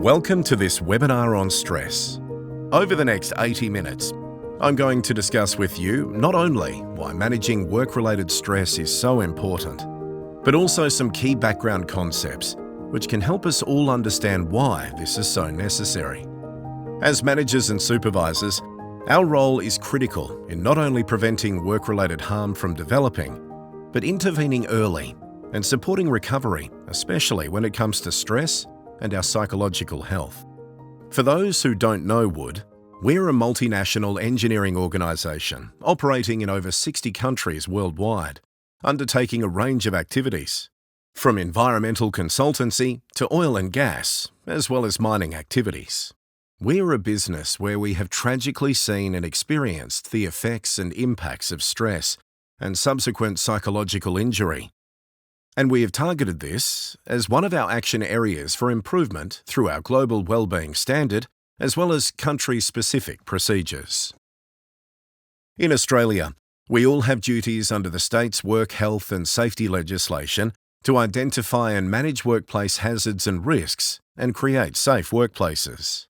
Welcome to this webinar on stress. Over the next 80 minutes, I'm going to discuss with you not only why managing work-related stress is so important, but also some key background concepts which can help us all understand why this is so necessary. As managers and supervisors, our role is critical in not only preventing work-related harm from developing, but intervening early and supporting recovery, especially when it comes to stress and our psychological health. For those who don't know Wood, we're a multinational engineering organisation operating in over 60 countries worldwide, undertaking a range of activities, from environmental consultancy to oil and gas, as well as mining activities. We're a business where we have tragically seen and experienced the effects and impacts of stress and subsequent psychological injury. And we have targeted this as one of our action areas for improvement through our global wellbeing standard, as well as country-specific procedures. In Australia, we all have duties under the state's work health and safety legislation to identify and manage workplace hazards and risks and create safe workplaces.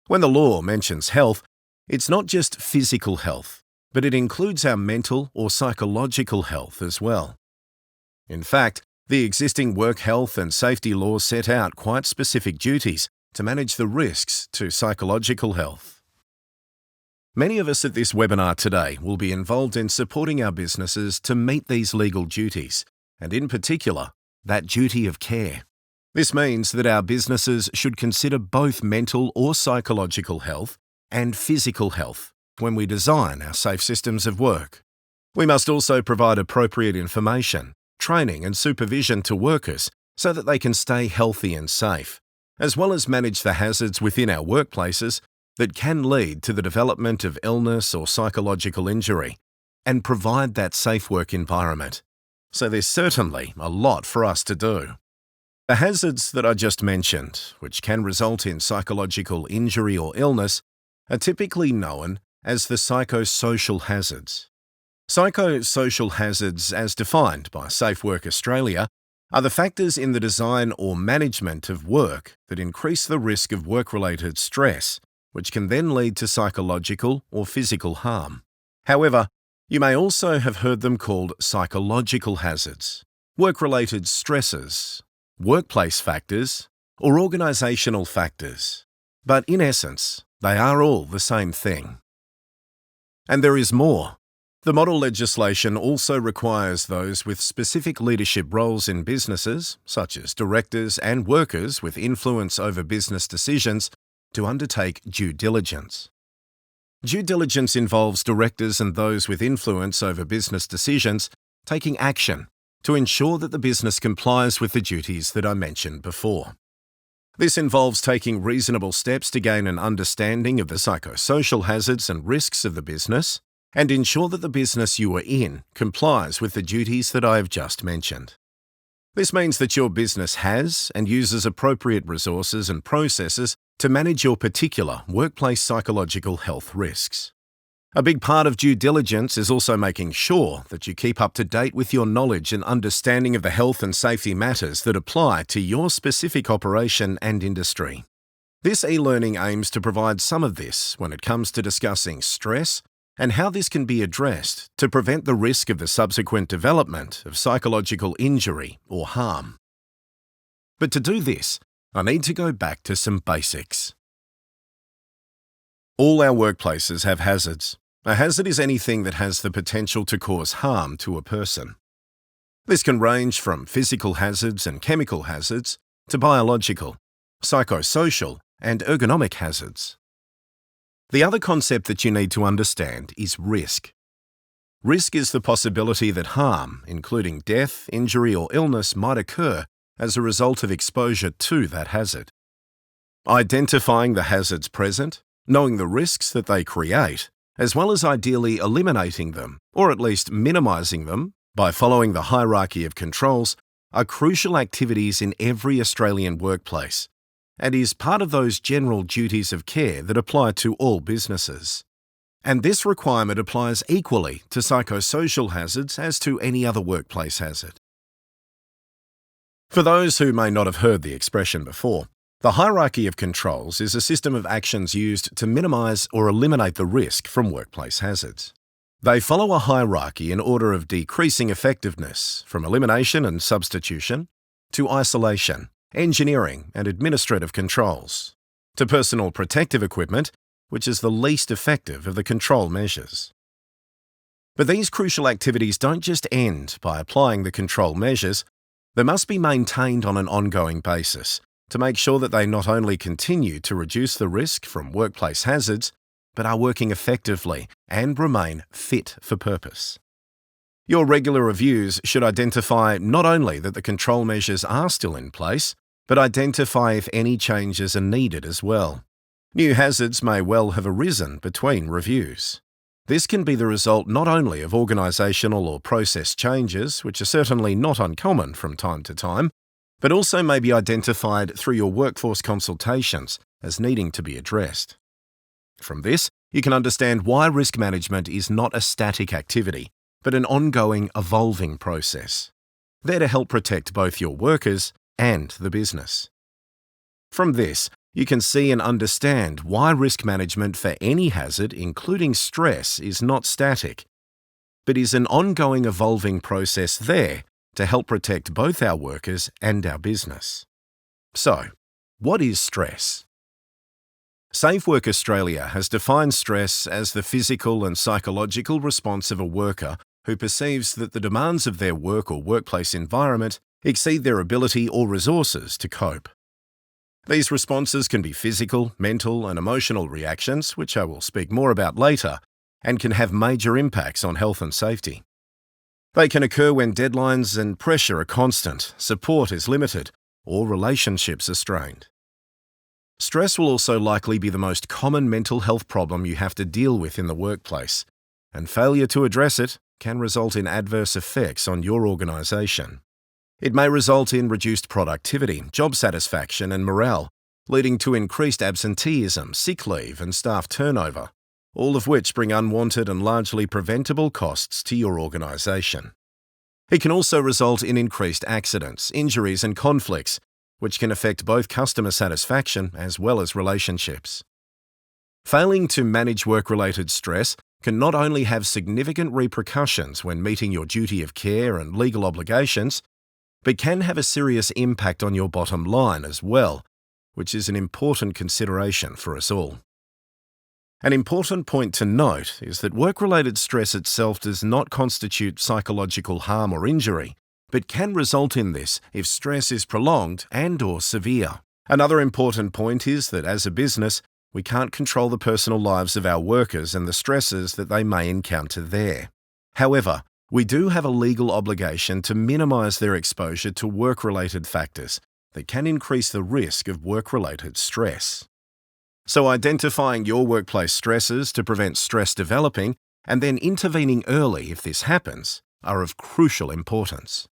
When the law mentions health, it's not just physical health, but it includes our mental or psychological health as well. In fact, the existing work health and safety laws set out quite specific duties to manage the risks to psychological health. Many of us at this webinar today will be involved in supporting our businesses to meet these legal duties, and in particular, that duty of care. This means that our businesses should consider both mental or psychological health and physical health when we design our safe systems of work. We must also provide appropriate information, training and supervision to workers so that they can stay healthy and safe, as well as manage the hazards within our workplaces that can lead to the development of illness or psychological injury, and provide that safe work environment. So there's certainly a lot for us to do. The hazards that I just mentioned, which can result in psychological injury or illness, are typically known as the psychosocial hazards. Psychosocial hazards, as defined by Safe Work Australia, are the factors in the design or management of work that increase the risk of work-related stress, which can then lead to psychological or physical harm. However, you may also have heard them called psychological hazards, work-related stresses, workplace factors, or organisational factors. But in essence, they are all the same thing. And there is more. The model legislation also requires those with specific leadership roles in businesses, such as directors and workers with influence over business decisions, to undertake due diligence. Due diligence involves directors and those with influence over business decisions taking action to ensure that the business complies with the duties that I mentioned before. This involves taking reasonable steps to gain an understanding of the psychosocial hazards and risks of the business, and ensure that the business you are in complies with the duties that I have just mentioned. This means that your business has and uses appropriate resources and processes to manage your particular workplace psychological health risks. A big part of due diligence is also making sure that you keep up to date with your knowledge and understanding of the health and safety matters that apply to your specific operation and industry. This e-learning aims to provide some of this when it comes to discussing stress and how this can be addressed to prevent the risk of the subsequent development of psychological injury or harm. But to do this, I need to go back to some basics. All our workplaces have hazards. A hazard is anything that has the potential to cause harm to a person. This can range from physical hazards and chemical hazards to biological, psychosocial, and ergonomic hazards. The other concept that you need to understand is risk. Risk is the possibility that harm, including death, injury, or illness, might occur as a result of exposure to that hazard. Identifying the hazards present, knowing the risks that they create, as well as ideally eliminating them, or at least minimising them, by following the hierarchy of controls, are crucial activities in every Australian workplace, and is part of those general duties of care that apply to all businesses. And this requirement applies equally to psychosocial hazards as to any other workplace hazard. For those who may not have heard the expression before, The hierarchy of controls is a system of actions used to minimise or eliminate the risk from workplace hazards. They follow a hierarchy in order of decreasing effectiveness, from elimination and substitution, to isolation, engineering and administrative controls, to personal protective equipment, which is the least effective of the control measures. But these crucial activities don't just end by applying the control measures, they must be maintained on an ongoing basis to make sure that they not only continue to reduce the risk from workplace hazards, but are working effectively and remain fit for purpose. Your regular reviews should identify not only that the control measures are still in place, but identify if any changes are needed as well. New hazards may well have arisen between reviews. This can be the result not only of organisational or process changes, which are certainly not uncommon from time to time, but also may be identified through your workforce consultations as needing to be addressed. From this, you can understand why risk management is not a static activity, but an ongoing, evolving process, there to help protect both your workers and the business. From this, you can see and understand why risk management for any hazard, including stress, is not static, but is an ongoing, evolving process there to help protect both our workers and our business. So, what is stress? Safe Work Australia has defined stress as the physical and psychological response of a worker who perceives that the demands of their work or workplace environment exceed their ability or resources to cope. These responses can be physical, mental, and emotional reactions, which I will speak more about later, and can have major impacts on health and safety. They can occur when deadlines and pressure are constant, support is limited, or relationships are strained. Stress will also likely be the most common mental health problem you have to deal with in the workplace, and failure to address it can result in adverse effects on your organisation. It may result in reduced productivity, job satisfaction and morale, leading to increased absenteeism, sick leave and staff turnover, all of which bring unwanted and largely preventable costs to your organisation. It can also result in increased accidents, injuries and conflicts, which can affect both customer satisfaction as well as relationships. Failing to manage work-related stress can not only have significant repercussions when meeting your duty of care and legal obligations, but can have a serious impact on your bottom line as well, which is an important consideration for us all. An important point to note is that work-related stress itself does not constitute psychological harm or injury, but can result in this if stress is prolonged and/or severe. Another important point is that as a business, we can't control the personal lives of our workers and the stresses that they may encounter there. However, we do have a legal obligation to minimise their exposure to work-related factors that can increase the risk of work-related stress. So identifying your workplace stresses to prevent stress developing and then intervening early if this happens are of crucial importance.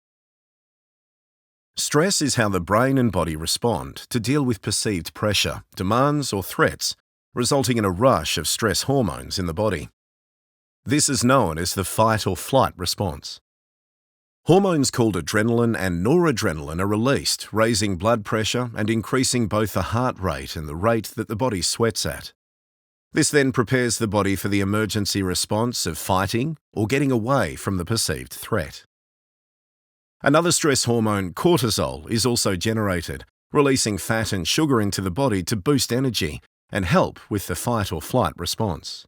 Stress is how the brain and body respond to deal with perceived pressure, demands or threats, resulting in a rush of stress hormones in the body. This is known as the fight or flight response. Hormones called adrenaline and noradrenaline are released, raising blood pressure and increasing both the heart rate and the rate that the body sweats at. This then prepares the body for the emergency response of fighting or getting away from the perceived threat. Another stress hormone, cortisol, is also generated, releasing fat and sugar into the body to boost energy and help with the fight or flight response.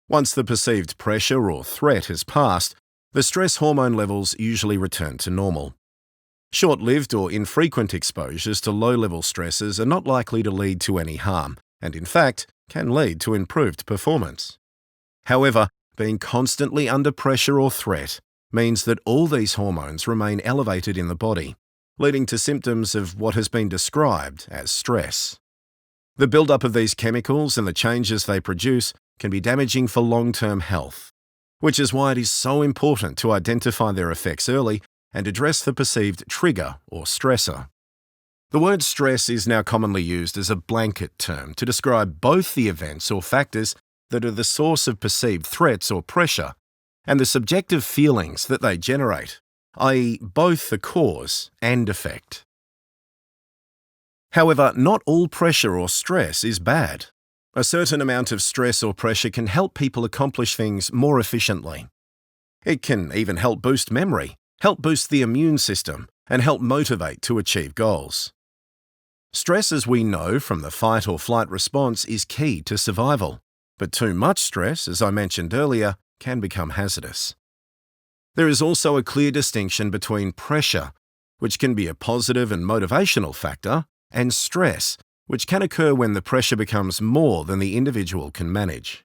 Once the perceived pressure or threat has passed, the stress hormone levels usually return to normal. Short-lived or infrequent exposures to low-level stresses are not likely to lead to any harm, and in fact, can lead to improved performance. However, being constantly under pressure or threat means that all these hormones remain elevated in the body, leading to symptoms of what has been described as stress. The build-up of these chemicals and the changes they produce can be damaging for long-term health, which is why it is so important to identify their effects early and address the perceived trigger or stressor. The word stress is now commonly used as a blanket term to describe both the events or factors that are the source of perceived threats or pressure and the subjective feelings that they generate, i.e., both the cause and effect. However, not all pressure or stress is bad. A certain amount of stress or pressure can help people accomplish things more efficiently. It can even help boost memory, help boost the immune system, and help motivate to achieve goals. Stress, as we know from the fight or flight response, is key to survival, but too much stress, as I mentioned earlier, can become hazardous. There is also a clear distinction between pressure, which can be a positive and motivational factor, and stress, which can occur when the pressure becomes more than the individual can manage.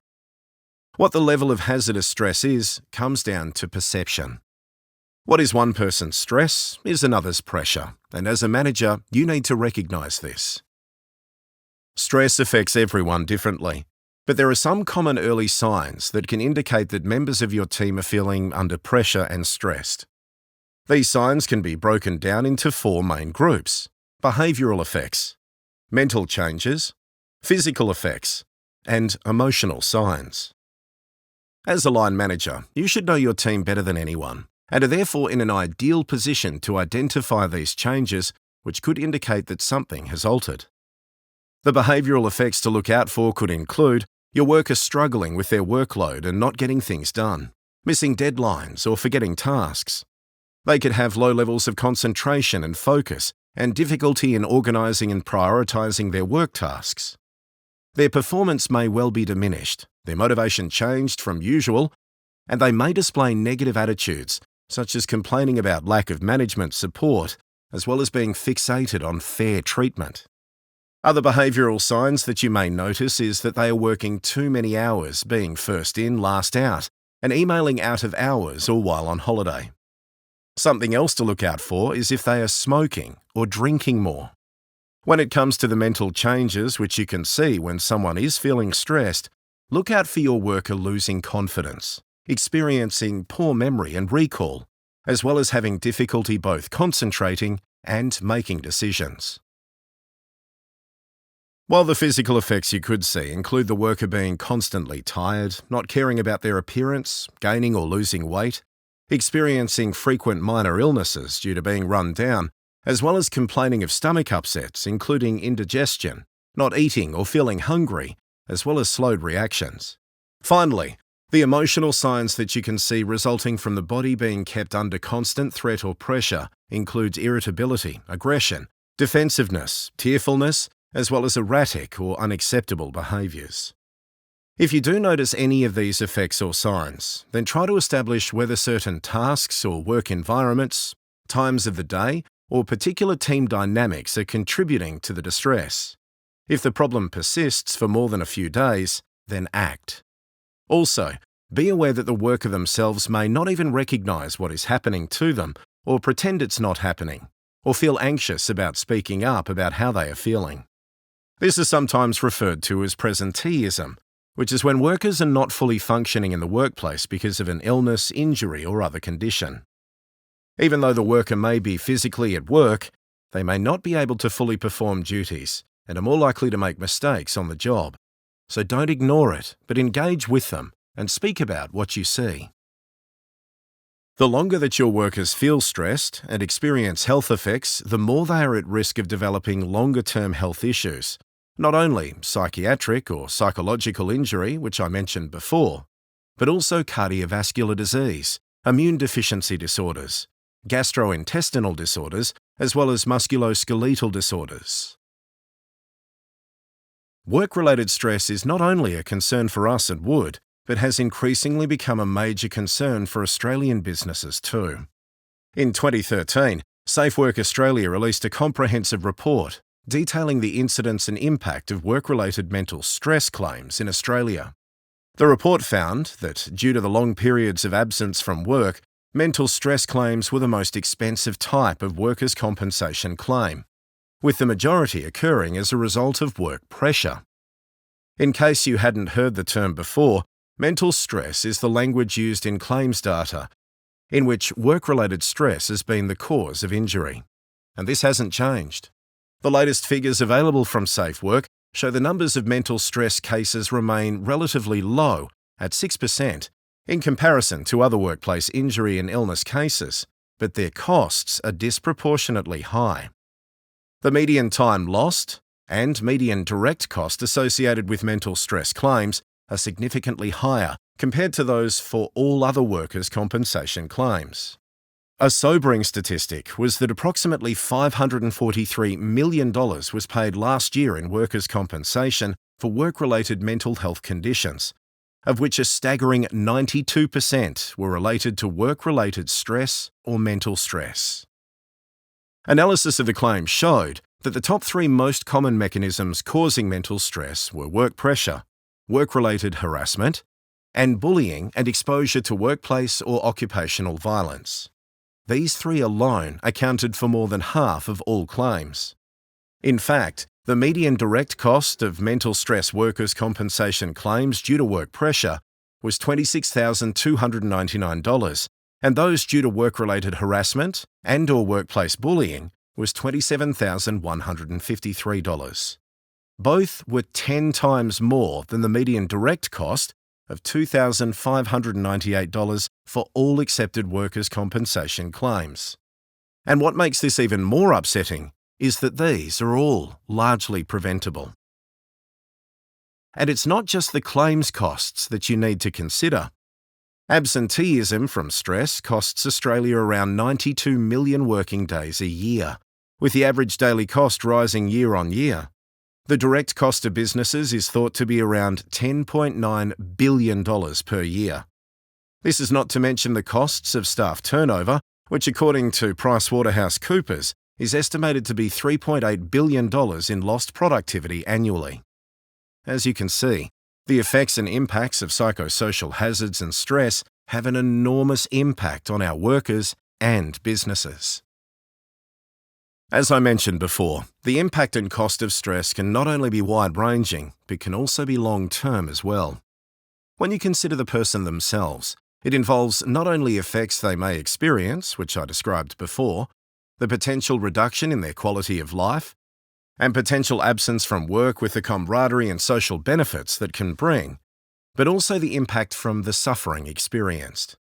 What the level of hazardous stress is comes down to perception. What is one person's stress is another's pressure, and as a manager, you need to recognise this. Stress affects everyone differently, but there are some common early signs that can indicate that members of your team are feeling under pressure and stressed. These signs can be broken down into 4 main groups: behavioural effects, mental changes, physical effects, and emotional signs. As a line manager, you should know your team better than anyone, and are therefore in an ideal position to identify these changes, which could indicate that something has altered. The behavioural effects to look out for could include your workers struggling with their workload and not getting things done, missing deadlines or forgetting tasks. They could have low levels of concentration and focus, and difficulty in organising and prioritising their work tasks. Their performance may well be diminished, their motivation changed from usual, and they may display negative attitudes, such as complaining about lack of management support, as well as being fixated on fair treatment. Other behavioural signs that you may notice is that they are working too many hours, being first in, last out, and emailing out of hours or while on holiday. Something else to look out for is if they are smoking or drinking more. When it comes to the mental changes which you can see when someone is feeling stressed, look out for your worker losing confidence, experiencing poor memory and recall, as well as having difficulty both concentrating and making decisions. While the physical effects you could see include the worker being constantly tired, not caring about their appearance, gaining or losing weight, experiencing frequent minor illnesses due to being run down, as well as complaining of stomach upsets, including indigestion, not eating or feeling hungry, as well as slowed reactions. Finally, the emotional signs that you can see resulting from the body being kept under constant threat or pressure includes irritability, aggression, defensiveness, tearfulness, as well as erratic or unacceptable behaviours. If you do notice any of these effects or signs, then try to establish whether certain tasks or work environments, times of the day, or particular team dynamics are contributing to the distress. If the problem persists for more than a few days, then act. Also, be aware that the worker themselves may not even recognise what is happening to them, or pretend it's not happening, or feel anxious about speaking up about how they are feeling. This is sometimes referred to as presenteeism, which is when workers are not fully functioning in the workplace because of an illness, injury, or other condition. Even though the worker may be physically at work, they may not be able to fully perform duties and are more likely to make mistakes on the job. So don't ignore it, but engage with them and speak about what you see. The longer that your workers feel stressed and experience health effects, the more they are at risk of developing longer-term health issues. Not only psychiatric or psychological injury, which I mentioned before, but also cardiovascular disease, immune deficiency disorders, gastrointestinal disorders, as well as musculoskeletal disorders. Work-related stress is not only a concern for us at Wood, but has increasingly become a major concern for Australian businesses too. In 2013, Safe Work Australia released a comprehensive report detailing the incidence and impact of work-related mental stress claims in Australia. The report found that, due to the long periods of absence from work, mental stress claims were the most expensive type of workers' compensation claim, with the majority occurring as a result of work pressure. In case you hadn't heard the term before, mental stress is the language used in claims data, in which work-related stress has been the cause of injury. And this hasn't changed. The latest figures available from Safe Work show the numbers of mental stress cases remain relatively low at 6% in comparison to other workplace injury and illness cases, but their costs are disproportionately high. The median time lost and median direct cost associated with mental stress claims are significantly higher compared to those for all other workers' compensation claims. A sobering statistic was that approximately $543 million was paid last year in workers' compensation for work-related mental health conditions, of which a staggering 92% were related to work-related stress or mental stress. Analysis of the claims showed that the top 3 most common mechanisms causing mental stress were work pressure, work-related harassment, and bullying and exposure to workplace or occupational violence. These 3 alone accounted for more than half of all claims. In fact, the median direct cost of mental stress workers' compensation claims due to work pressure was $26,299, and those due to work-related harassment and/or workplace bullying was $27,153. Both were 10 times more than the median direct cost of $2,598 for all accepted workers' compensation claims. And what makes this even more upsetting is that these are all largely preventable. And it's not just the claims costs that you need to consider. Absenteeism from stress costs Australia around 92 million working days a year, with the average daily cost rising year on year. The direct cost of businesses is thought to be around $10.9 billion per year. This is not to mention the costs of staff turnover, which according to PricewaterhouseCoopers is estimated to be $3.8 billion in lost productivity annually. As you can see, the effects and impacts of psychosocial hazards and stress have an enormous impact on our workers and businesses. As I mentioned before, the impact and cost of stress can not only be wide-ranging, but can also be long-term as well. When you consider the person themselves, it involves not only effects they may experience, which I described before, the potential reduction in their quality of life, and potential absence from work with the camaraderie and social benefits that can bring, but also the impact from the suffering experienced.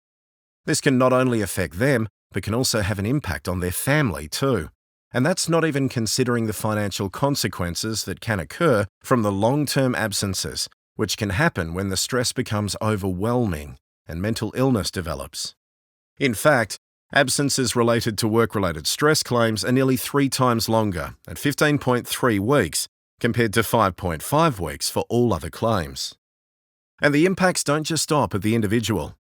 This can not only affect them, but can also have an impact on their family too. And that's not even considering the financial consequences that can occur from the long-term absences, which can happen when the stress becomes overwhelming and mental illness develops. In fact, absences related to work-related stress claims are nearly 3 times longer, at 15.3 weeks, compared to 5.5 weeks for all other claims. And the impacts don't just stop at the individual.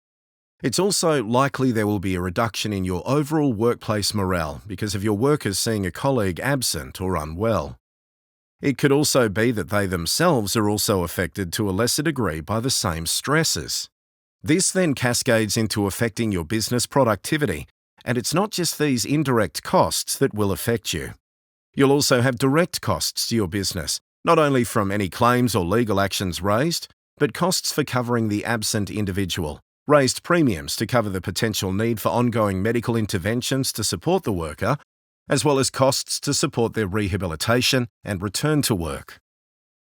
It's also likely there will be a reduction in your overall workplace morale because of your workers seeing a colleague absent or unwell. It could also be that they themselves are also affected to a lesser degree by the same stresses. This then cascades into affecting your business productivity, and it's not just these indirect costs that will affect you. You'll also have direct costs to your business, not only from any claims or legal actions raised, but costs for covering the absent individual, raised premiums to cover the potential need for ongoing medical interventions to support the worker, as well as costs to support their rehabilitation and return to work.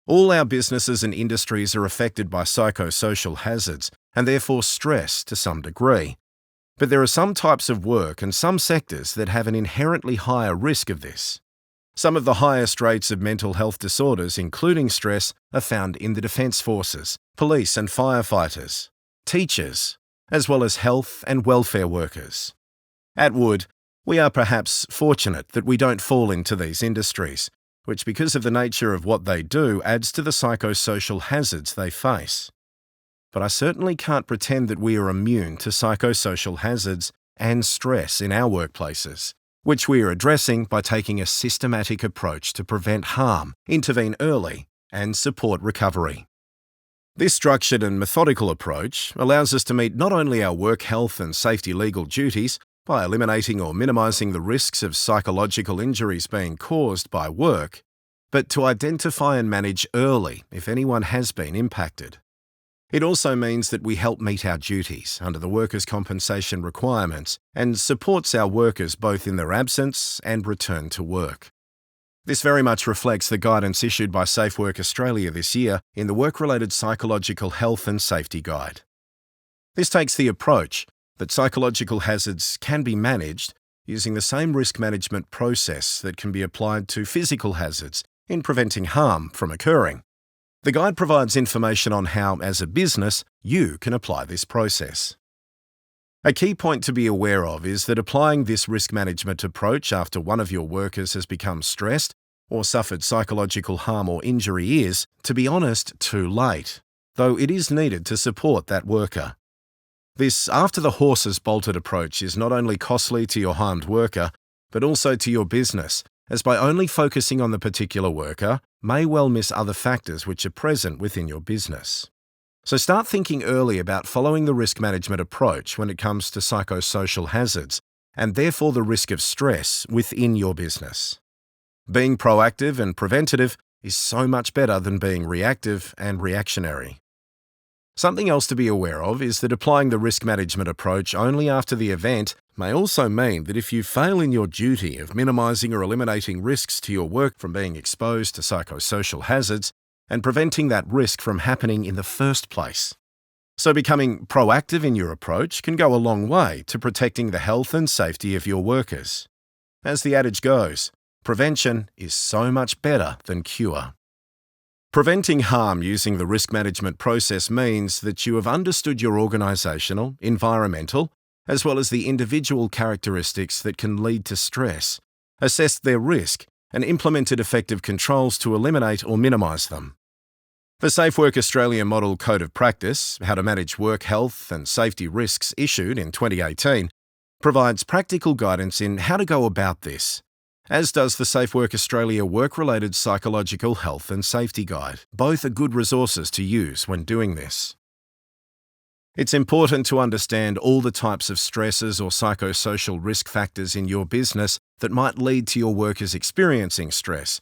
All our businesses and industries are affected by psychosocial hazards and therefore stress to some degree. But there are some types of work and some sectors that have an inherently higher risk of this. Some of the highest rates of mental health disorders, including stress, are found in the defence forces, police and firefighters, teachers, as well as health and welfare workers. At Wood, we are perhaps fortunate that we don't fall into these industries, which because of the nature of what they do adds to the psychosocial hazards they face. But I certainly can't pretend that we are immune to psychosocial hazards and stress in our workplaces, which we are addressing by taking a systematic approach to prevent harm, intervene early, and support recovery. This structured and methodical approach allows us to meet not only our work health and safety legal duties by eliminating or minimising the risks of psychological injuries being caused by work, but to identify and manage early if anyone has been impacted. It also means that we help meet our duties under the workers' compensation requirements and supports our workers both in their absence and return to work. This very much reflects the guidance issued by Safe Work Australia this year in the Work-Related Psychological Health and Safety Guide. This takes the approach that psychological hazards can be managed using the same risk management process that can be applied to physical hazards in preventing harm from occurring. The guide provides information on how, as a business, you can apply this process. A key point to be aware of is that applying this risk management approach after one of your workers has become stressed or suffered psychological harm or injury is, to be honest, too late, though it is needed to support that worker. This after-the-horses-bolted approach is not only costly to your harmed worker, but also to your business, as by only focusing on the particular worker, may well miss other factors which are present within your business. So start thinking early about following the risk management approach when it comes to psychosocial hazards, and therefore the risk of stress within your business. Being proactive and preventative is so much better than being reactive and reactionary. Something else to be aware of is that applying the risk management approach only after the event may also mean that if you fail in your duty of minimising or eliminating risks to your work from being exposed to psychosocial hazards and preventing that risk from happening in the first place. So becoming proactive in your approach can go a long way to protecting the health and safety of your workers. As the adage goes, prevention is so much better than cure. Preventing harm using the risk management process means that you have understood your organisational, environmental, as well as the individual characteristics that can lead to stress, assessed their risk, and implemented effective controls to eliminate or minimise them. The Safe Work Australia Model Code of Practice, How to Manage Work Health and Safety Risks, issued in 2018, provides practical guidance in how to go about this, as does the Safe Work Australia Work-Related Psychological Health and Safety Guide. Both are good resources to use when doing this. It's important to understand all the types of stresses or psychosocial risk factors in your business that might lead to your workers experiencing stress,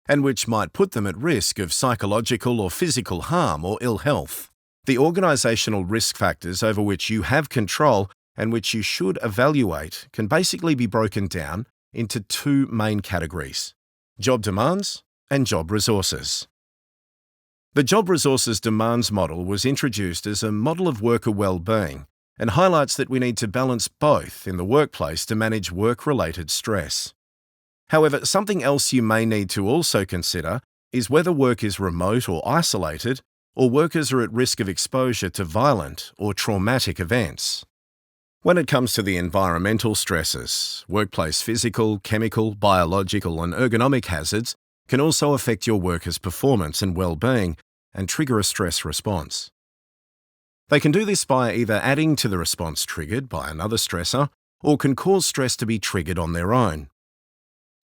and which might put them at risk of psychological or physical harm or ill health. The organisational risk factors over which you have control and which you should evaluate can basically be broken down into two main categories: job demands and job resources. The job resources demands model was introduced as a model of worker well-being and highlights that we need to balance both in the workplace to manage work-related stress. However, something else you may need to also consider is whether work is remote or isolated, or workers are at risk of exposure to violent or traumatic events. When it comes to the environmental stresses, workplace physical, chemical, biological, and ergonomic hazards can also affect your workers' performance and well-being and trigger a stress response. They can do this by either adding to the response triggered by another stressor or can cause stress to be triggered on their own.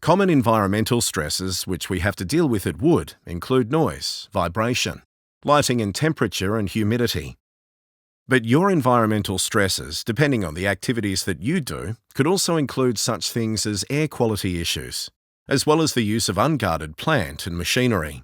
Common environmental stresses which we have to deal with at wood include noise, vibration, lighting and temperature and humidity. But your environmental stresses, depending on the activities that you do, could also include such things as air quality issues, as well as the use of unguarded plant and machinery.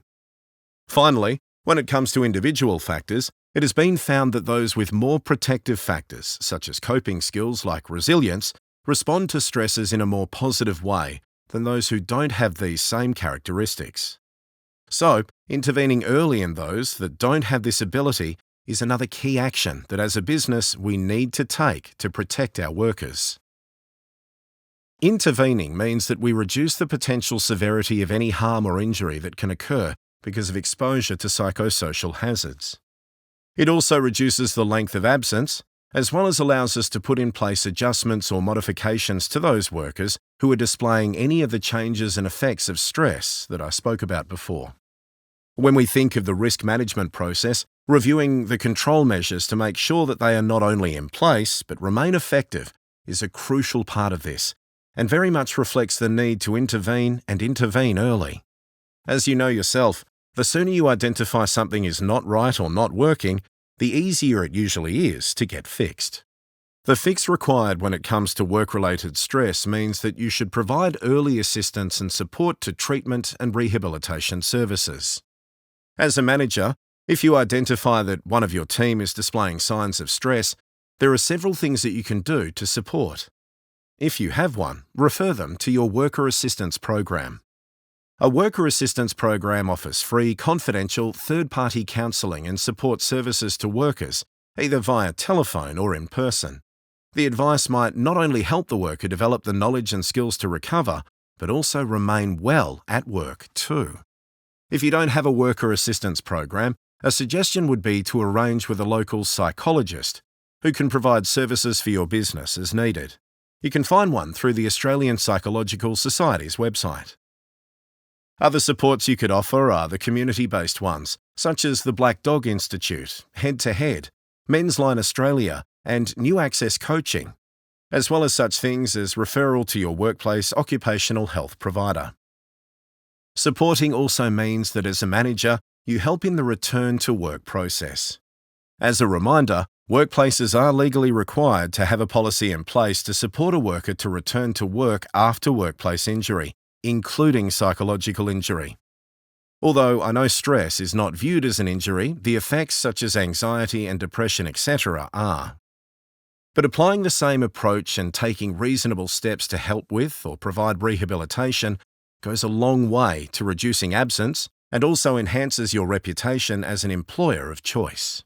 Finally, when it comes to individual factors, it has been found that those with more protective factors, such as coping skills like resilience, respond to stresses in a more positive way than those who don't have these same characteristics. So, intervening early in those that don't have this ability is another key action that as a business we need to take to protect our workers. Intervening means that we reduce the potential severity of any harm or injury that can occur because of exposure to psychosocial hazards. It also reduces the length of absence, as well as allows us to put in place adjustments or modifications to those workers who are displaying any of the changes and effects of stress that I spoke about before. When we think of the risk management process, reviewing the control measures to make sure that they are not only in place but remain effective is a crucial part of this, and very much reflects the need to intervene and intervene early. As you know yourself, the sooner you identify something is not right or not working, the easier it usually is to get fixed. The fix required when it comes to work-related stress means that you should provide early assistance and support to treatment and rehabilitation services. As a manager, if you identify that one of your team is displaying signs of stress, there are several things that you can do to support. If you have one, refer them to your worker assistance program. A worker assistance program offers free, confidential, third-party counselling and support services to workers, either via telephone or in person. The advice might not only help the worker develop the knowledge and skills to recover, but also remain well at work too. If you don't have a worker assistance program, a suggestion would be to arrange with a local psychologist who can provide services for your business as needed. You can find one through the Australian Psychological Society's website. Other supports you could offer are the community-based ones, such as the Black Dog Institute, Head to Head, Men's Line Australia, and New Access Coaching, as well as such things as referral to your workplace occupational health provider. Supporting also means that as a manager, you help in the return to work process. As a reminder, workplaces are legally required to have a policy in place to support a worker to return to work after workplace injury, including psychological injury. Although I know stress is not viewed as an injury, the effects such as anxiety and depression, etc. are. But applying the same approach and taking reasonable steps to help with or provide rehabilitation goes a long way to reducing absence and also enhances your reputation as an employer of choice.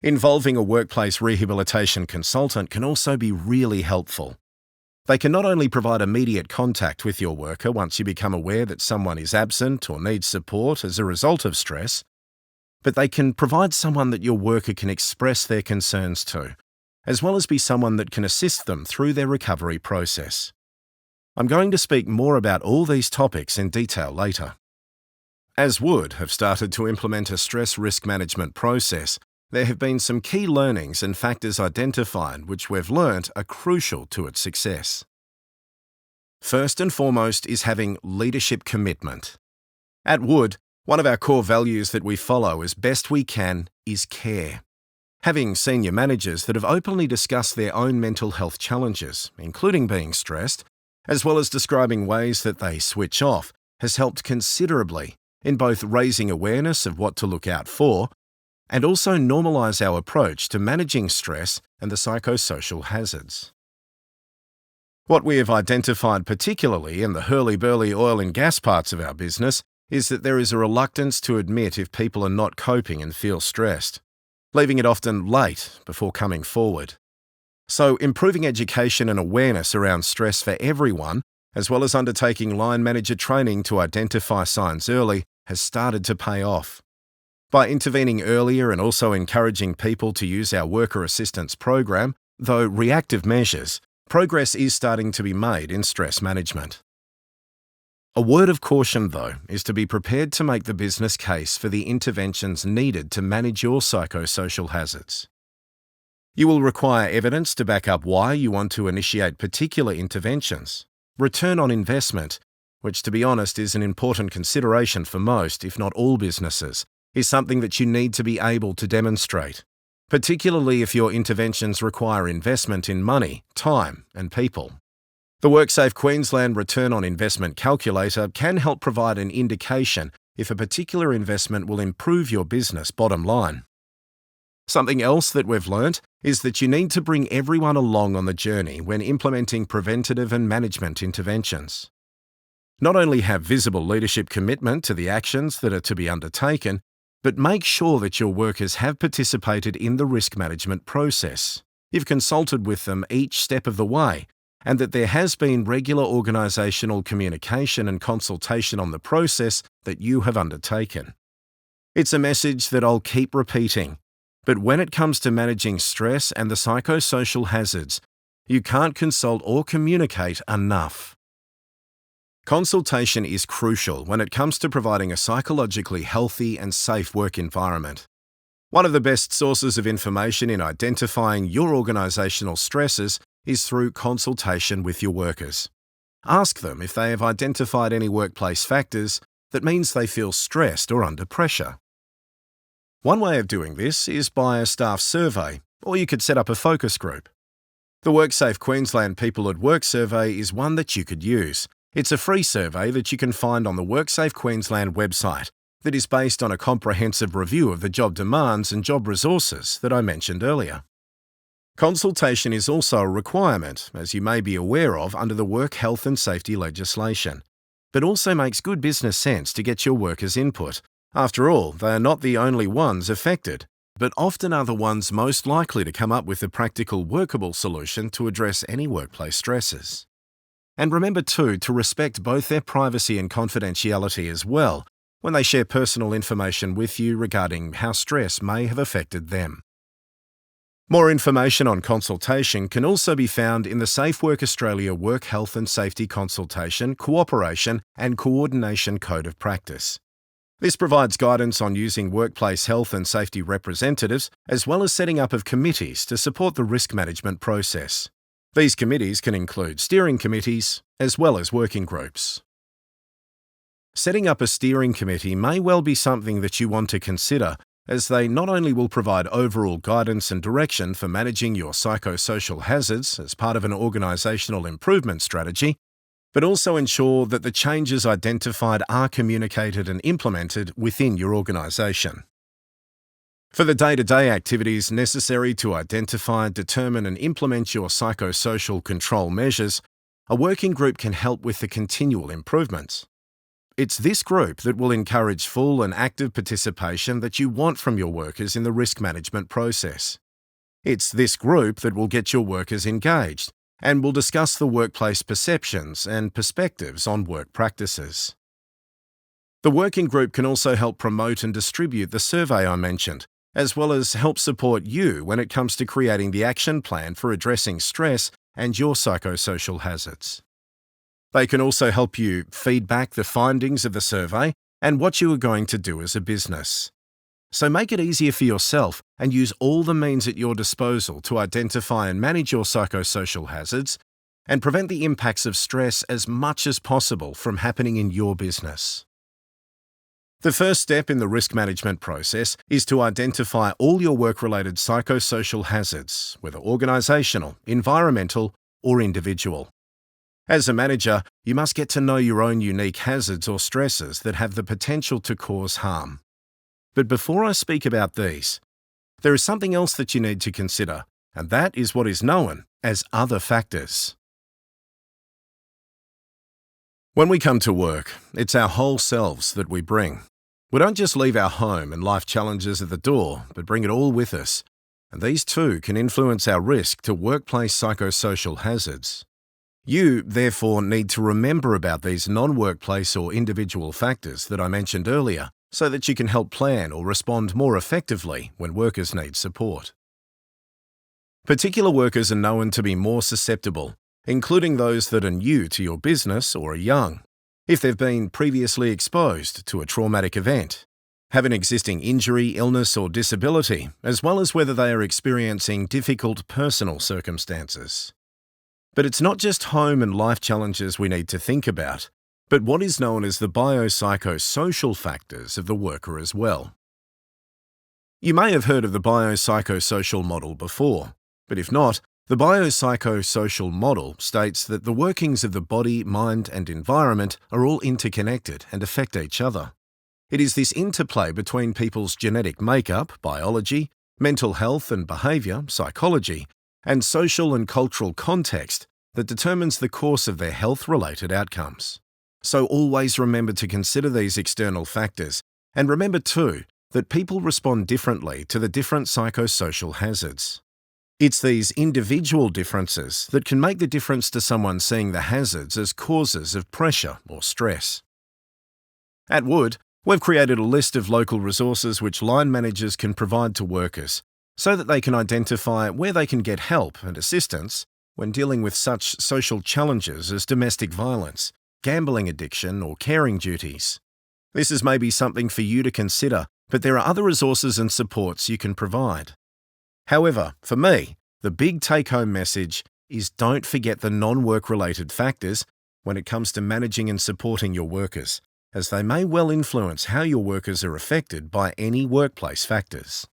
Involving a workplace rehabilitation consultant can also be really helpful. They can not only provide immediate contact with your worker once you become aware that someone is absent or needs support as a result of stress, but they can provide someone that your worker can express their concerns to, as well as be someone that can assist them through their recovery process. I'm going to speak more about all these topics in detail later. As Wood have started to implement a stress risk management process, there have been some key learnings and factors identified which we've learnt are crucial to its success. First and foremost is having leadership commitment. At Wood, one of our core values that we follow as best we can is care. Having senior managers that have openly discussed their own mental health challenges, including being stressed, as well as describing ways that they switch off, has helped considerably in both raising awareness of what to look out for and also normalise our approach to managing stress and the psychosocial hazards. What we have identified particularly in the hurly-burly oil and gas parts of our business is that there is a reluctance to admit if people are not coping and feel stressed, leaving it often late before coming forward. So improving education and awareness around stress for everyone, as well as undertaking line manager training to identify signs early, has started to pay off. By intervening earlier and also encouraging people to use our worker assistance program, though reactive measures, progress is starting to be made in stress management. A word of caution, though, is to be prepared to make the business case for the interventions needed to manage your psychosocial hazards. You will require evidence to back up why you want to initiate particular interventions. Return on investment, which to be honest is an important consideration for most, if not all businesses, is something that you need to be able to demonstrate, particularly if your interventions require investment in money, time, and people. The WorkSafe Queensland Return on Investment Calculator can help provide an indication if a particular investment will improve your business bottom line. Something else that we've learnt is that you need to bring everyone along on the journey when implementing preventative and management interventions. Not only have visible leadership commitment to the actions that are to be undertaken, but make sure that your workers have participated in the risk management process. You've consulted with them each step of the way, and that there has been regular organisational communication and consultation on the process that you have undertaken. It's a message that I'll keep repeating, but when it comes to managing stress and the psychosocial hazards, you can't consult or communicate enough. Consultation is crucial when it comes to providing a psychologically healthy and safe work environment. One of the best sources of information in identifying your organisational stresses is through consultation with your workers. Ask them if they have identified any workplace factors that means they feel stressed or under pressure. One way of doing this is by a staff survey, or you could set up a focus group. The WorkSafe Queensland People at Work survey is one that you could use. It's a free survey that you can find on the WorkSafe Queensland website that is based on a comprehensive review of the job demands and job resources that I mentioned earlier. Consultation is also a requirement, as you may be aware of under the work health and safety legislation, but also makes good business sense to get your workers' input. After all, they are not the only ones affected. but often are the ones most likely to come up with a practical, workable solution to address any workplace stresses. And remember too to respect both their privacy and confidentiality as well when they share personal information with you regarding how stress may have affected them. More information on consultation can also be found in the Safe Work Australia Work Health and Safety Consultation, Cooperation and Coordination Code of Practice. This provides guidance on using workplace health and safety representatives, as well as setting up of committees to support the risk management process. These committees can include steering committees, as well as working groups. Setting up a steering committee may well be something that you want to consider, as they not only will provide overall guidance and direction for managing your psychosocial hazards as part of an organisational improvement strategy, but also ensure that the changes identified are communicated and implemented within your organisation. For the day-to-day activities necessary to identify, determine and implement your psychosocial control measures, a working group can help with the continual improvements. It's this group that will encourage full and active participation that you want from your workers in the risk management process. It's this group that will get your workers engaged and will discuss the workplace perceptions and perspectives on work practices. The working group can also help promote and distribute the survey I mentioned, as well as help support you when it comes to creating the action plan for addressing stress and your psychosocial hazards. They can also help you feedback the findings of the survey and what you are going to do as a business. So make it easier for yourself and use all the means at your disposal to identify and manage your psychosocial hazards and prevent the impacts of stress as much as possible from happening in your business. The first step in the risk management process is to identify all your work-related psychosocial hazards, whether organisational, environmental, or individual. As a manager, you must get to know your own unique hazards or stresses that have the potential to cause harm. But before I speak about these, there is something else that you need to consider, and that is what is known as other factors. When we come to work, it's our whole selves that we bring. We don't just leave our home and life challenges at the door, but bring it all with us. And these too can influence our risk to workplace psychosocial hazards. You, therefore, need to remember about these non-workplace or individual factors that I mentioned earlier so that you can help plan or respond more effectively when workers need support. Particular workers are known to be more susceptible, including those that are new to your business or are young, if they've been previously exposed to a traumatic event, have an existing injury, illness or disability, as well as whether they are experiencing difficult personal circumstances. But it's not just home and life challenges we need to think about, but what is known as the biopsychosocial factors of the worker as well. You may have heard of the biopsychosocial model before, but if not, the biopsychosocial model states that the workings of the body, mind and environment are all interconnected and affect each other. It is this interplay between people's genetic makeup, biology, mental health and behaviour, psychology, and social and cultural context that determines the course of their health-related outcomes. So always remember to consider these external factors, and remember too that people respond differently to the different psychosocial hazards. It's these individual differences that can make the difference to someone seeing the hazards as causes of pressure or stress. At Wood, we've created a list of local resources which line managers can provide to workers so that they can identify where they can get help and assistance when dealing with such social challenges as domestic violence, gambling addiction or caring duties. This is maybe something for you to consider, but there are other resources and supports you can provide. However, for me, the big take-home message is don't forget the non-work-related factors when it comes to managing and supporting your workers, as they may well influence how your workers are affected by any workplace factors.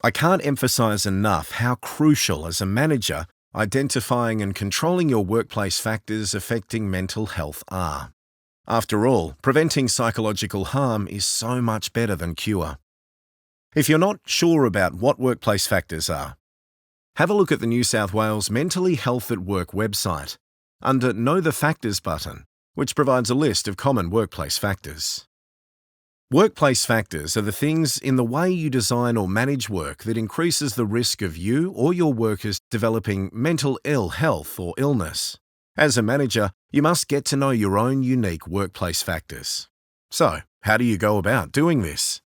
I can't emphasize enough how crucial as a manager identifying and controlling your workplace factors affecting mental health are. After all, preventing psychological harm is so much better than cure. If you're not sure about what workplace factors are, have a look at the New South Wales Mentally Health at Work website under Know the Factors button, which provides a list of common workplace factors. Workplace factors are the things in the way you design or manage work that increases the risk of you or your workers developing mental ill health or illness. As a manager, you must get to know your own unique workplace factors. So, how do you go about doing this?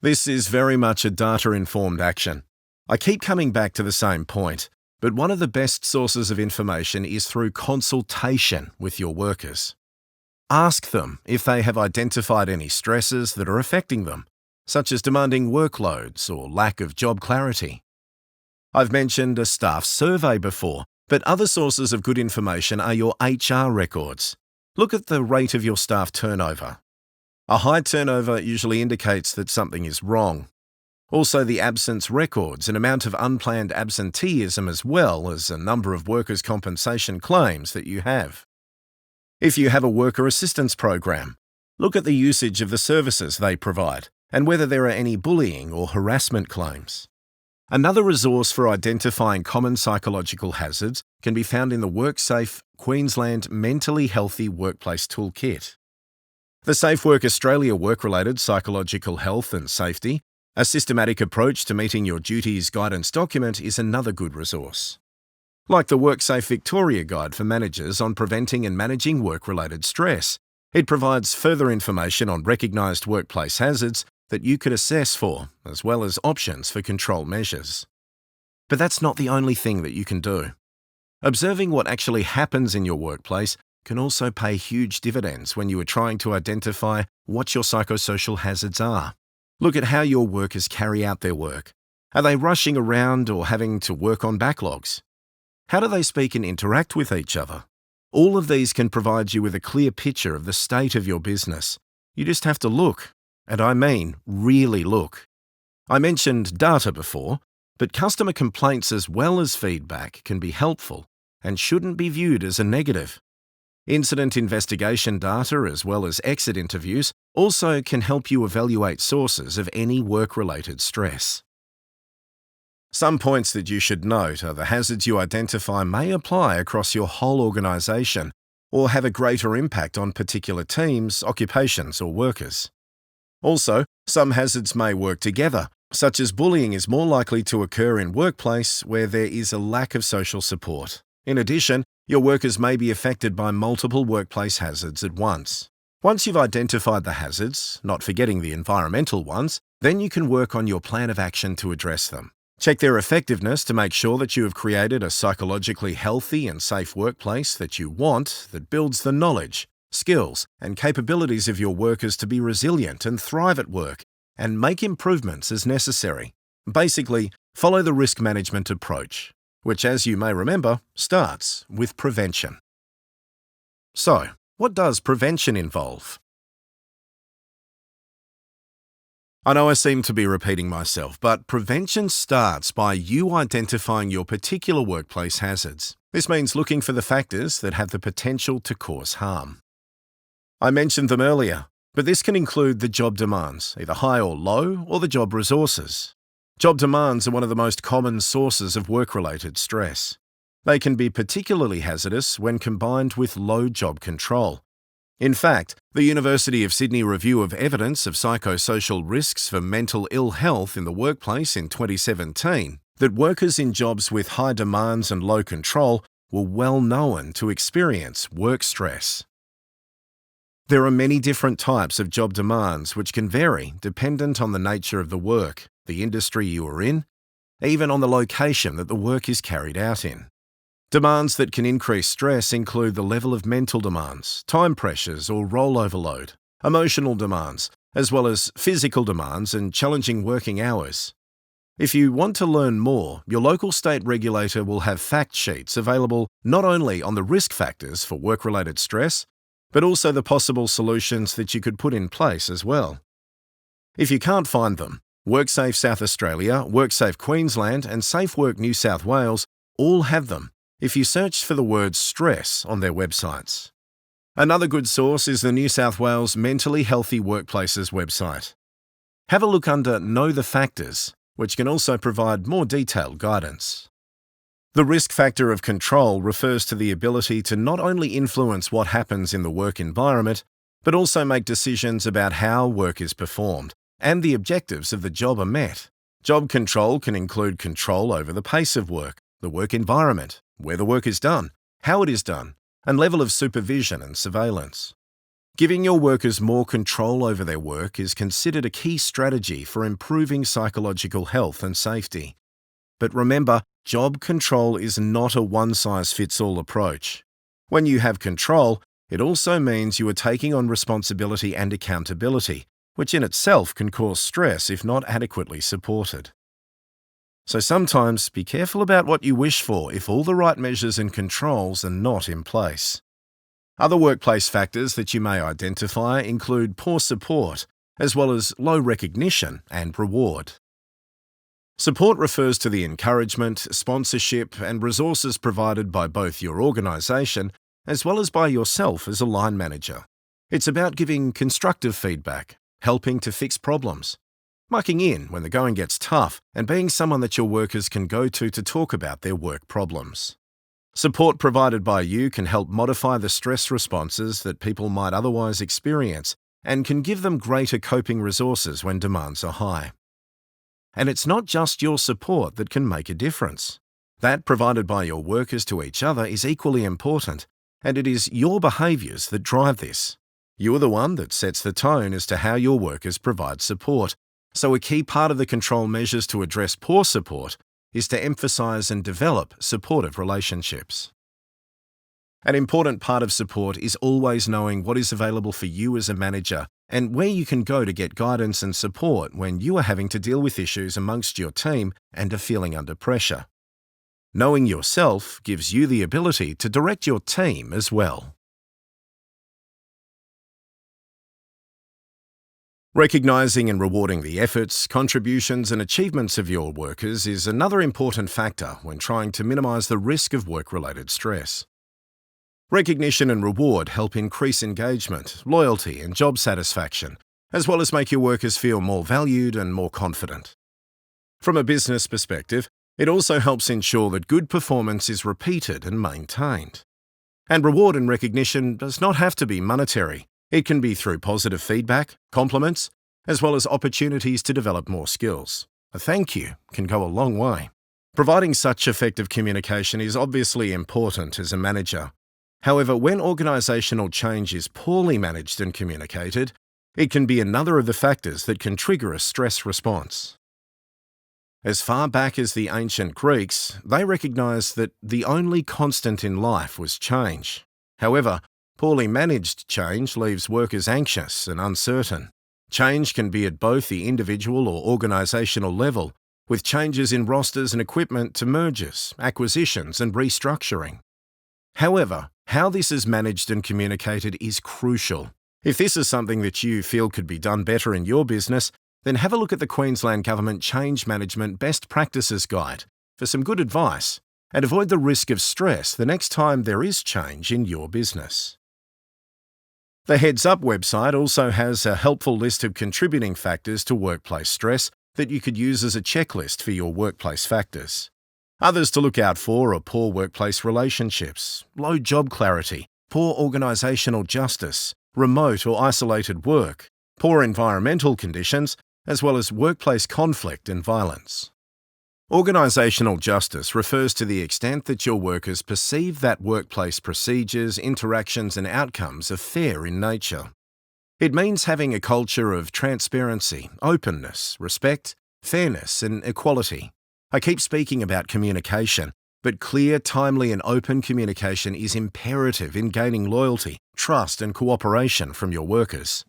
This is very much a data-informed action. I keep coming back to the same point, but one of the best sources of information is through consultation with your workers. Ask them if they have identified any stresses that are affecting them, such as demanding workloads or lack of job clarity. I've mentioned a staff survey before, but other sources of good information are your HR records. Look at the rate of your staff turnover. A high turnover usually indicates that something is wrong. Also, the absence records and amount of unplanned absenteeism, as well as a number of workers' compensation claims that you have. If you have a worker assistance program, look at the usage of the services they provide and whether there are any bullying or harassment claims. Another resource for identifying common psychological hazards can be found in the WorkSafe Queensland Mentally Healthy Workplace Toolkit. The Safe Work Australia Work-Related Psychological Health and Safety, a systematic approach to meeting your duties guidance document, is another good resource. Like the WorkSafe Victoria Guide for Managers on Preventing and Managing Work-Related Stress, it provides further information on recognised workplace hazards that you could assess for, as well as options for control measures. But that's not the only thing that you can do. Observing what actually happens in your workplace can also pay huge dividends when you are trying to identify what your psychosocial hazards are. Look at how your workers carry out their work. Are they rushing around or having to work on backlogs? How do they speak and interact with each other? All of these can provide you with a clear picture of the state of your business. You just have to look, and I mean really look. I mentioned data before, but customer complaints as well as feedback can be helpful and shouldn't be viewed as a negative. Incident investigation data as well as exit interviews also can help you evaluate sources of any work-related stress. Some points that you should note are the hazards you identify may apply across your whole organisation or have a greater impact on particular teams, occupations or workers. Also, some hazards may work together, such as bullying is more likely to occur in workplace where there is a lack of social support. In addition, your workers may be affected by multiple workplace hazards at once. Once you've identified the hazards, not forgetting the environmental ones, then you can work on your plan of action to address them. Check their effectiveness to make sure that you have created a psychologically healthy and safe workplace that you want, that builds the knowledge, skills, and capabilities of your workers to be resilient and thrive at work, and make improvements as necessary. Basically, follow the risk management approach, which, as you may remember, starts with prevention. So, what does prevention involve? I know I seem to be repeating myself, but prevention starts by you identifying your particular workplace hazards. This means looking for the factors that have the potential to cause harm. I mentioned them earlier, but this can include the job demands, either high or low, or the job resources. Job demands are one of the most common sources of work-related stress. They can be particularly hazardous when combined with low job control. In fact, the University of Sydney Review of Evidence of Psychosocial Risks for Mental Ill Health in the Workplace in 2017, that workers in jobs with high demands and low control were well known to experience work stress. There are many different types of job demands which can vary dependent on the nature of the work, the industry you are in, even on the location that the work is carried out in. Demands that can increase stress include the level of mental demands, time pressures or role overload, emotional demands, as well as physical demands and challenging working hours. If you want to learn more, your local state regulator will have fact sheets available not only on the risk factors for work-related stress, but also the possible solutions that you could put in place as well. If you can't find them, WorkSafe South Australia, WorkSafe Queensland and SafeWork New South Wales all have them if you search for the word stress on their websites. Another good source is the New South Wales Mentally Healthy Workplaces website. Have a look under Know the Factors, which can also provide more detailed guidance. The risk factor of control refers to the ability to not only influence what happens in the work environment, but also make decisions about how work is performed and the objectives of the job are met. Job control can include control over the pace of work, the work environment, where the work is done, how it is done, and level of supervision and surveillance. Giving your workers more control over their work is considered a key strategy for improving psychological health and safety. But remember, job control is not a one-size-fits-all approach. When you have control, it also means you are taking on responsibility and accountability, which in itself can cause stress if not adequately supported. So sometimes be careful about what you wish for if all the right measures and controls are not in place. Other workplace factors that you may identify include poor support, as well as low recognition and reward. Support refers to the encouragement, sponsorship, and resources provided by both your organisation as well as by yourself as a line manager. It's about giving constructive feedback, helping to fix problems, mucking in when the going gets tough, and being someone that your workers can go to talk about their work problems. Support provided by you can help modify the stress responses that people might otherwise experience and can give them greater coping resources when demands are high. And it's not just your support that can make a difference. That provided by your workers to each other is equally important, and it is your behaviours that drive this. You are the one that sets the tone as to how your workers provide support, so a key part of the control measures to address poor support is to emphasise and develop supportive relationships. An important part of support is always knowing what is available for you as a manager and where you can go to get guidance and support when you are having to deal with issues amongst your team and are feeling under pressure. Knowing yourself gives you the ability to direct your team as well. Recognising and rewarding the efforts, contributions and achievements of your workers is another important factor when trying to minimise the risk of work-related stress. Recognition and reward help increase engagement, loyalty and job satisfaction, as well as make your workers feel more valued and more confident. From a business perspective, it also helps ensure that good performance is repeated and maintained. And reward and recognition does not have to be monetary. It can be through positive feedback, compliments, as well as opportunities to develop more skills. A thank you can go a long way. Providing such effective communication is obviously important as a manager. However, when organisational change is poorly managed and communicated, it can be another of the factors that can trigger a stress response. As far back as the ancient Greeks, they recognised that the only constant in life was change. However, poorly managed change leaves workers anxious and uncertain. Change can be at both the individual or organisational level, with changes in rosters and equipment to mergers, acquisitions and restructuring. However, how this is managed and communicated is crucial. If this is something that you feel could be done better in your business, then have a look at the Queensland Government Change Management Best Practices Guide for some good advice and avoid the risk of stress the next time there is change in your business. The Heads Up website also has a helpful list of contributing factors to workplace stress that you could use as a checklist for your workplace factors. Others to look out for are poor workplace relationships, low job clarity, poor organisational justice, remote or isolated work, poor environmental conditions, as well as workplace conflict and violence. Organisational justice refers to the extent that your workers perceive that workplace procedures, interactions and outcomes are fair in nature. It means having a culture of transparency, openness, respect, fairness and equality. I keep speaking about communication, but clear, timely and open communication is imperative in gaining loyalty, trust and cooperation from your workers.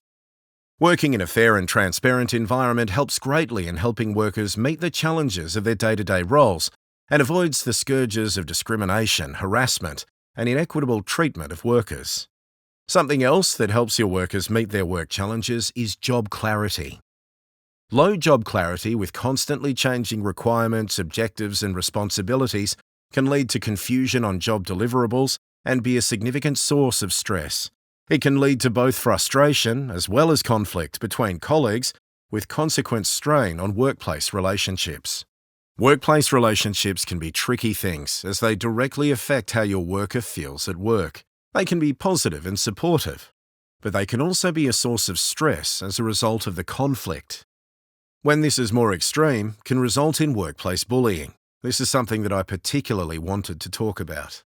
Working in a fair and transparent environment helps greatly in helping workers meet the challenges of their day-to-day roles and avoids the scourges of discrimination, harassment, and inequitable treatment of workers. Something else that helps your workers meet their work challenges is job clarity. Low job clarity with constantly changing requirements, objectives, and responsibilities can lead to confusion on job deliverables and be a significant source of stress. It can lead to both frustration as well as conflict between colleagues, with consequent strain on workplace relationships. Workplace relationships can be tricky things as they directly affect how your worker feels at work. They can be positive and supportive, but they can also be a source of stress as a result of the conflict. When this is more extreme, can result in workplace bullying. This is something that I particularly wanted to talk about.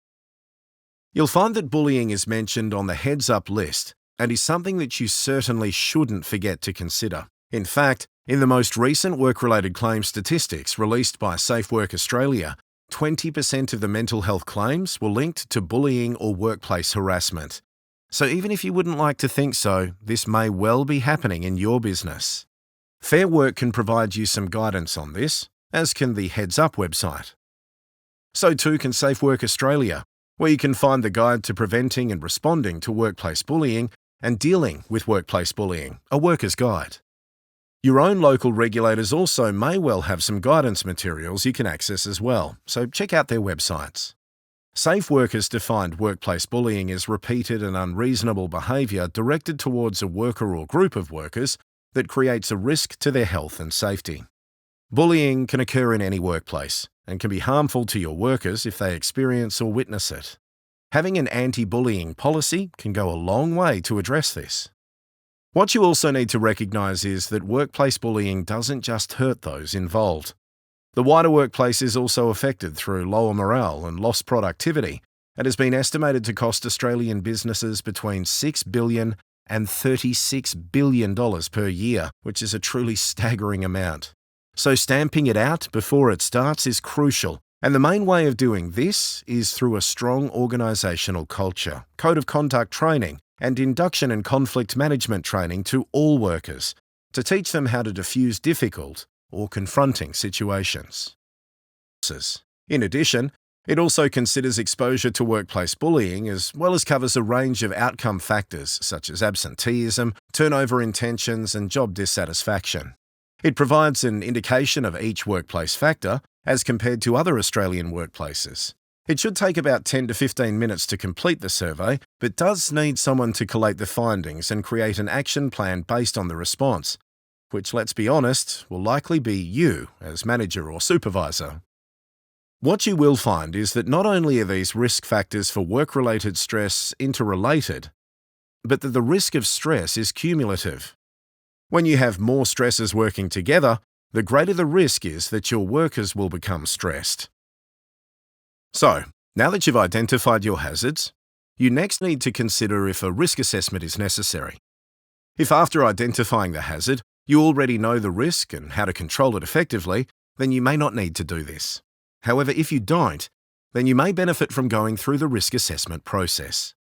You'll find that bullying is mentioned on the heads-up list and is something that you certainly shouldn't forget to consider. In fact, in the most recent work-related claims statistics released by Safe Work Australia, 20% of the mental health claims were linked to bullying or workplace harassment. So even if you wouldn't like to think so, this may well be happening in your business. Fair Work can provide you some guidance on this, as can the Heads Up website. So too can Safe Work Australia, where you can find the guide to preventing and responding to workplace bullying and dealing with workplace bullying, a worker's guide. Your own local regulators also may well have some guidance materials you can access as well, so check out their websites. Safe Work has defined workplace bullying as repeated and unreasonable behaviour directed towards a worker or group of workers that creates a risk to their health and safety. Bullying can occur in any workplace and can be harmful to your workers if they experience or witness it. Having an anti-bullying policy can go a long way to address this. What you also need to recognise is that workplace bullying doesn't just hurt those involved. The wider workplace is also affected through lower morale and lost productivity, and has been estimated to cost Australian businesses between $6 billion and $36 billion per year, which is a truly staggering amount. So stamping it out before it starts is crucial, and the main way of doing this is through a strong organisational culture, code of conduct training, and induction and conflict management training to all workers to teach them how to diffuse difficult or confronting situations. In addition, it also considers exposure to workplace bullying as well as covers a range of outcome factors such as absenteeism, turnover intentions, and job dissatisfaction. It provides an indication of each workplace factor as compared to other Australian workplaces. It should take about 10 to 15 minutes to complete the survey, but does need someone to collate the findings and create an action plan based on the response, which, let's be honest, will likely be you as manager or supervisor. What you will find is that not only are these risk factors for work-related stress interrelated, but that the risk of stress is cumulative. When you have more stressors working together, the greater the risk is that your workers will become stressed. So, now that you've identified your hazards, you next need to consider if a risk assessment is necessary. If after identifying the hazard, you already know the risk and how to control it effectively, then you may not need to do this. However, if you don't, then you may benefit from going through the risk assessment process.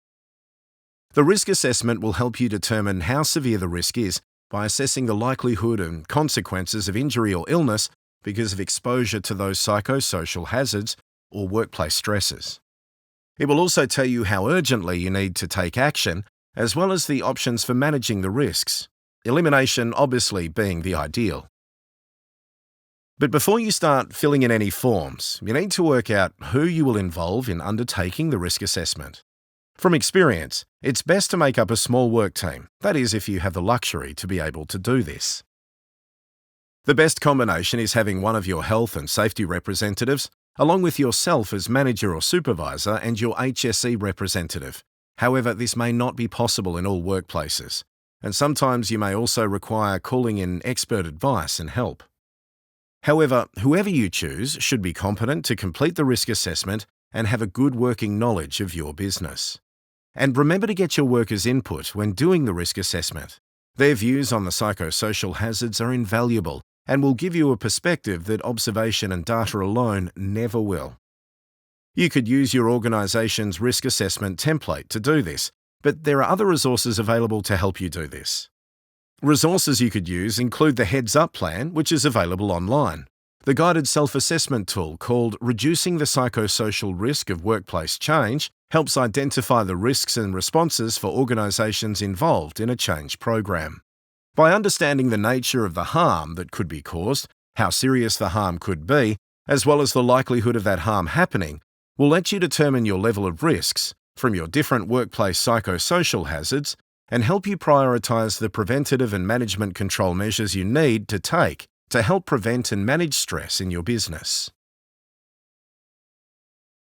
The risk assessment will help you determine how severe the risk is by assessing the likelihood and consequences of injury or illness because of exposure to those psychosocial hazards or workplace stresses. It will also tell you how urgently you need to take action, as well as the options for managing the risks, elimination obviously being the ideal. But before you start filling in any forms, you need to work out who you will involve in undertaking the risk assessment. From experience, it's best to make up a small work team, that is if you have the luxury to be able to do this. The best combination is having one of your health and safety representatives, along with yourself as manager or supervisor and your HSE representative. However, this may not be possible in all workplaces, and sometimes you may also require calling in expert advice and help. However, whoever you choose should be competent to complete the risk assessment and have a good working knowledge of your business. And remember to get your workers' input when doing the risk assessment. Their views on the psychosocial hazards are invaluable and will give you a perspective that observation and data alone never will. You could use your organisation's risk assessment template to do this, but there are other resources available to help you do this. Resources you could use include the Heads Up plan, which is available online, the guided self-assessment tool called Reducing the Psychosocial Risk of Workplace Change helps identify the risks and responses for organisations involved in a change program. By understanding the nature of the harm that could be caused, how serious the harm could be, as well as the likelihood of that harm happening, will let you determine your level of risks from your different workplace psychosocial hazards and help you prioritise the preventative and management control measures you need to take to help prevent and manage stress in your business.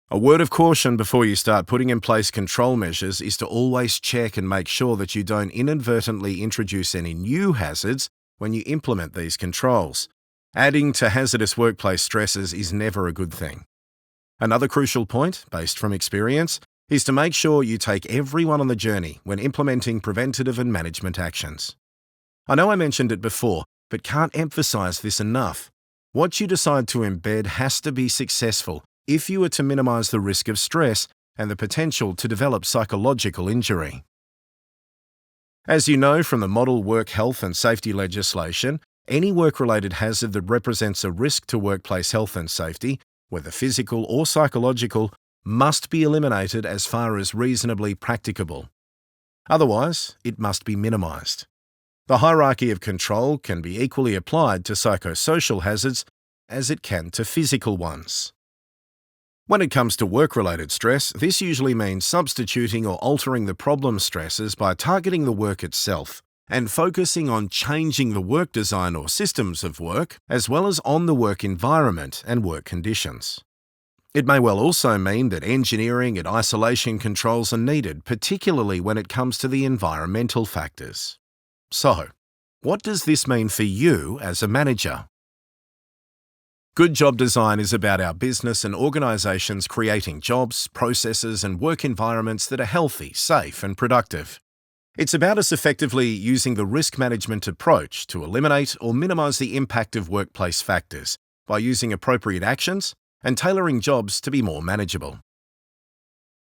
A word of caution before you start putting in place control measures is to always check and make sure that you don't inadvertently introduce any new hazards when you implement these controls. Adding to hazardous workplace stresses is never a good thing. Another crucial point, based from experience, is to make sure you take everyone on the journey when implementing preventative and management actions. I know I mentioned it before, but can't emphasize this enough. What you decide to embed has to be successful if you are to minimize the risk of stress and the potential to develop psychological injury. As you know from the model work health and safety legislation, any work-related hazard that represents a risk to workplace health and safety, whether physical or psychological, must be eliminated as far as reasonably practicable. Otherwise, it must be minimized. The hierarchy of control can be equally applied to psychosocial hazards as it can to physical ones. When it comes to work-related stress, this usually means substituting or altering the problem stresses by targeting the work itself and focusing on changing the work design or systems of work, as well as on the work environment and work conditions. It may well also mean that engineering and isolation controls are needed, particularly when it comes to the environmental factors. So, what does this mean for you as a manager? Good job design is about our business and organisations creating jobs, processes and work environments that are healthy, safe and productive. It's about us effectively using the risk management approach to eliminate or minimise the impact of workplace factors by using appropriate actions and tailoring jobs to be more manageable.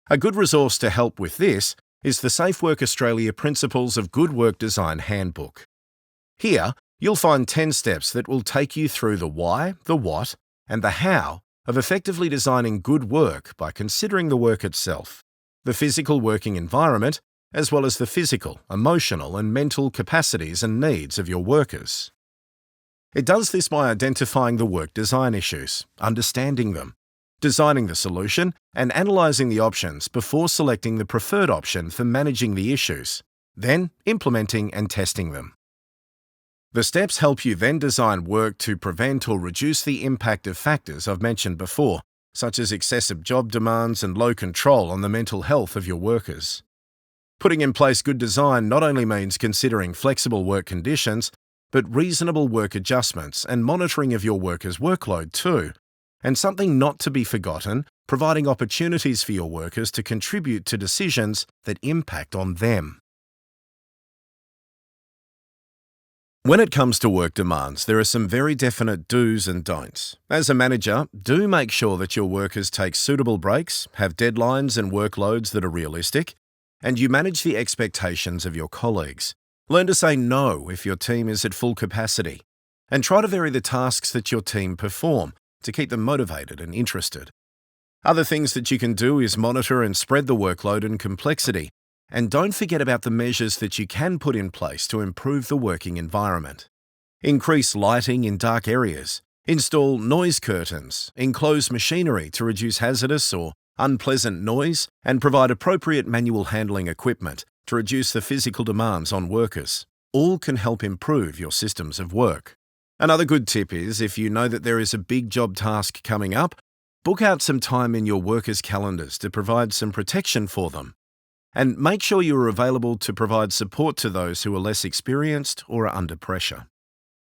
A good resource to help with this is the Safe Work Australia Principles of Good Work Design Handbook. Here, you'll find 10 steps that will take you through the why, the what, and the how of effectively designing good work by considering the work itself, the physical working environment, as well as the physical, emotional, and mental capacities and needs of your workers. It does this by identifying the work design issues, understanding them, designing the solution, and analysing the options before selecting the preferred option for managing the issues, then implementing and testing them. The steps help you then design work to prevent or reduce the impact of factors I've mentioned before, such as excessive job demands and low control on the mental health of your workers. Putting in place good design not only means considering flexible work conditions, but reasonable work adjustments and monitoring of your workers' workload too, and something not to be forgotten, providing opportunities for your workers to contribute to decisions that impact on them. When it comes to work demands, there are some very definite do's and don'ts. As a manager, do make sure that your workers take suitable breaks, have deadlines and workloads that are realistic, and you manage the expectations of your colleagues. Learn to say no if your team is at full capacity, and try to vary the tasks that your team perform to keep them motivated and interested. Other things that you can do is monitor and spread the workload and complexity, and don't forget about the measures that you can put in place to improve the working environment. Increase lighting in dark areas, install noise curtains, enclose machinery to reduce hazardous or unpleasant noise, and provide appropriate manual handling equipment to reduce the physical demands on workers. All can help improve your systems of work. Another good tip is, if you know that there is a big job task coming up, book out some time in your workers' calendars to provide some protection for them. And make sure you are available to provide support to those who are less experienced or are under pressure.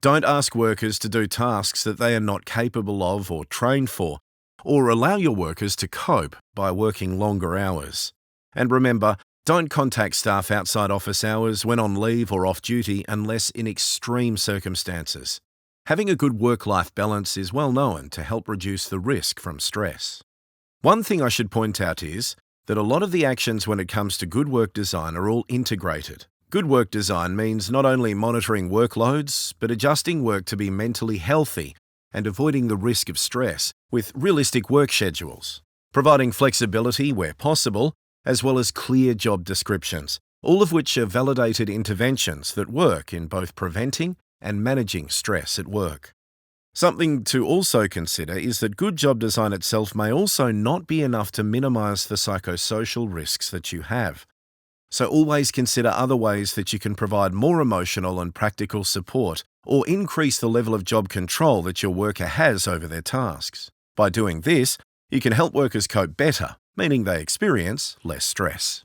Don't ask workers to do tasks that they are not capable of or trained for, or allow your workers to cope by working longer hours. And remember, don't contact staff outside office hours when on leave or off duty unless in extreme circumstances. Having a good work-life balance is well known to help reduce the risk from stress. One thing I should point out is that a lot of the actions when it comes to good work design are all integrated. Good work design means not only monitoring workloads, but adjusting work to be mentally healthy and avoiding the risk of stress with realistic work schedules, providing flexibility where possible, as well as clear job descriptions, all of which are validated interventions that work in both preventing and managing stress at work. Something to also consider is that good job design itself may also not be enough to minimise the psychosocial risks that you have. So always consider other ways that you can provide more emotional and practical support or increase the level of job control that your worker has over their tasks. By doing this, You can help workers cope better, meaning they experience less stress.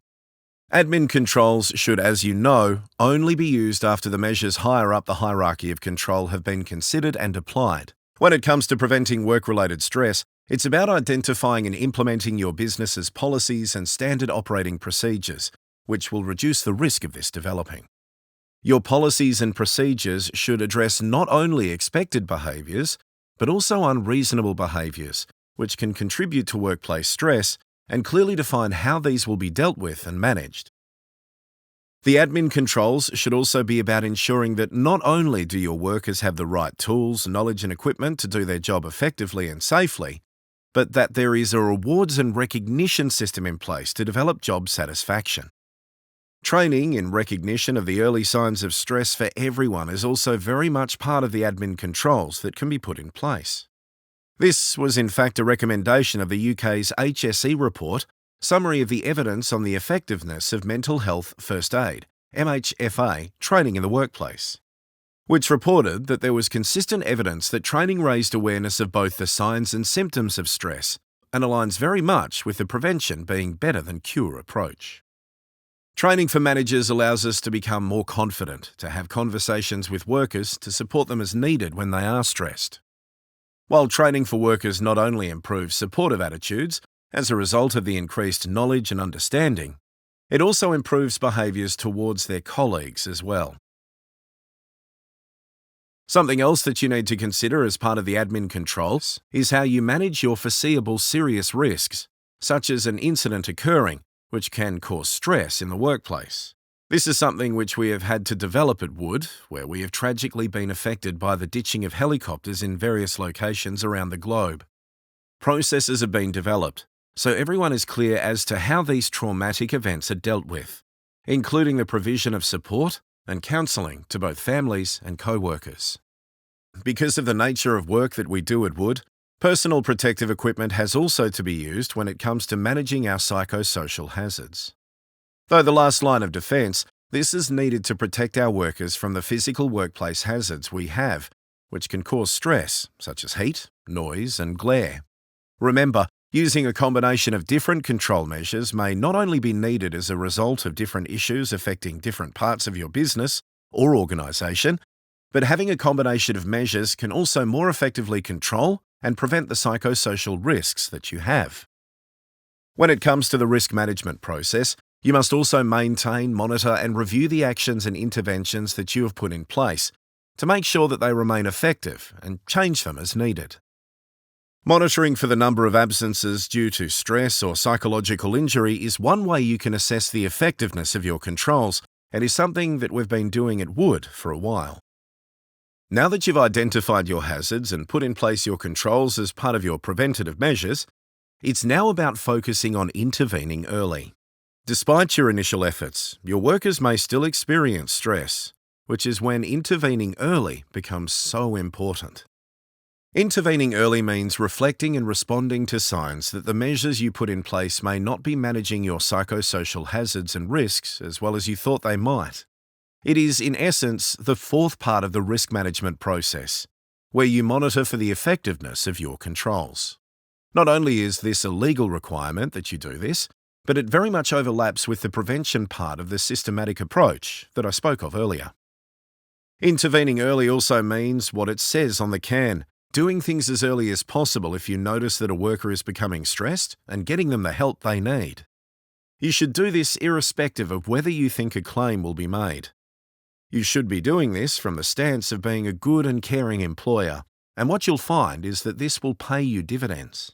Admin controls should, as you know, only be used after the measures higher up the hierarchy of control have been considered and applied. When it comes to preventing work-related stress, it's about identifying and implementing your business's policies and standard operating procedures, which will reduce the risk of this developing. Your policies and procedures should address not only expected behaviours, but also unreasonable behaviours, which can contribute to workplace stress, and clearly define how these will be dealt with and managed. The admin controls should also be about ensuring that not only do your workers have the right tools, knowledge and equipment to do their job effectively and safely, but that there is a rewards and recognition system in place to develop job satisfaction. Training in recognition of the early signs of stress for everyone is also very much part of the admin controls that can be put in place. This was in fact a recommendation of the UK's HSE report, Summary of the Evidence on the Effectiveness of Mental Health First Aid, MHFA, Training in the Workplace, which reported that there was consistent evidence that training raised awareness of both the signs and symptoms of stress and aligns very much with the prevention being better than cure approach. Training for managers allows us to become more confident, to have conversations with workers to support them as needed when they are stressed. While training for workers not only improves supportive attitudes as a result of the increased knowledge and understanding, it also improves behaviours towards their colleagues as well. Something else that you need to consider as part of the admin controls is how you manage your foreseeable serious risks, such as an incident occurring, which can cause stress in the workplace. This is something which we have had to develop at Wood, where we have tragically been affected by the ditching of helicopters in various locations around the globe. Processes have been developed, so everyone is clear as to how these traumatic events are dealt with, including the provision of support and counselling to both families and co-workers. Because of the nature of work that we do at Wood, personal protective equipment has also to be used when it comes to managing our psychosocial hazards. Though the last line of defence, this is needed to protect our workers from the physical workplace hazards we have, which can cause stress, such as heat, noise and glare. Remember, using a combination of different control measures may not only be needed as a result of different issues affecting different parts of your business or organisation, but having a combination of measures can also more effectively control and prevent the psychosocial risks that you have. When it comes to the risk management process, you must also maintain, monitor and review the actions and interventions that you have put in place to make sure that they remain effective and change them as needed. Monitoring for the number of absences due to stress or psychological injury is one way you can assess the effectiveness of your controls and is something that we've been doing at Wood for a while. Now that you've identified your hazards and put in place your controls as part of your preventative measures, it's now about focusing on intervening early. Despite your initial efforts, your workers may still experience stress, which is when intervening early becomes so important. Intervening early means reflecting and responding to signs that the measures you put in place may not be managing your psychosocial hazards and risks as well as you thought they might. It is, in essence, the fourth part of the risk management process, where you monitor for the effectiveness of your controls. Not only is this a legal requirement that you do this, but it very much overlaps with the prevention part of the systematic approach that I spoke of earlier. Intervening early also means what it says on the can, doing things as early as possible if you notice that a worker is becoming stressed and getting them the help they need. You should do this irrespective of whether you think a claim will be made. You should be doing this from the stance of being a good and caring employer, and what you'll find is that this will pay you dividends.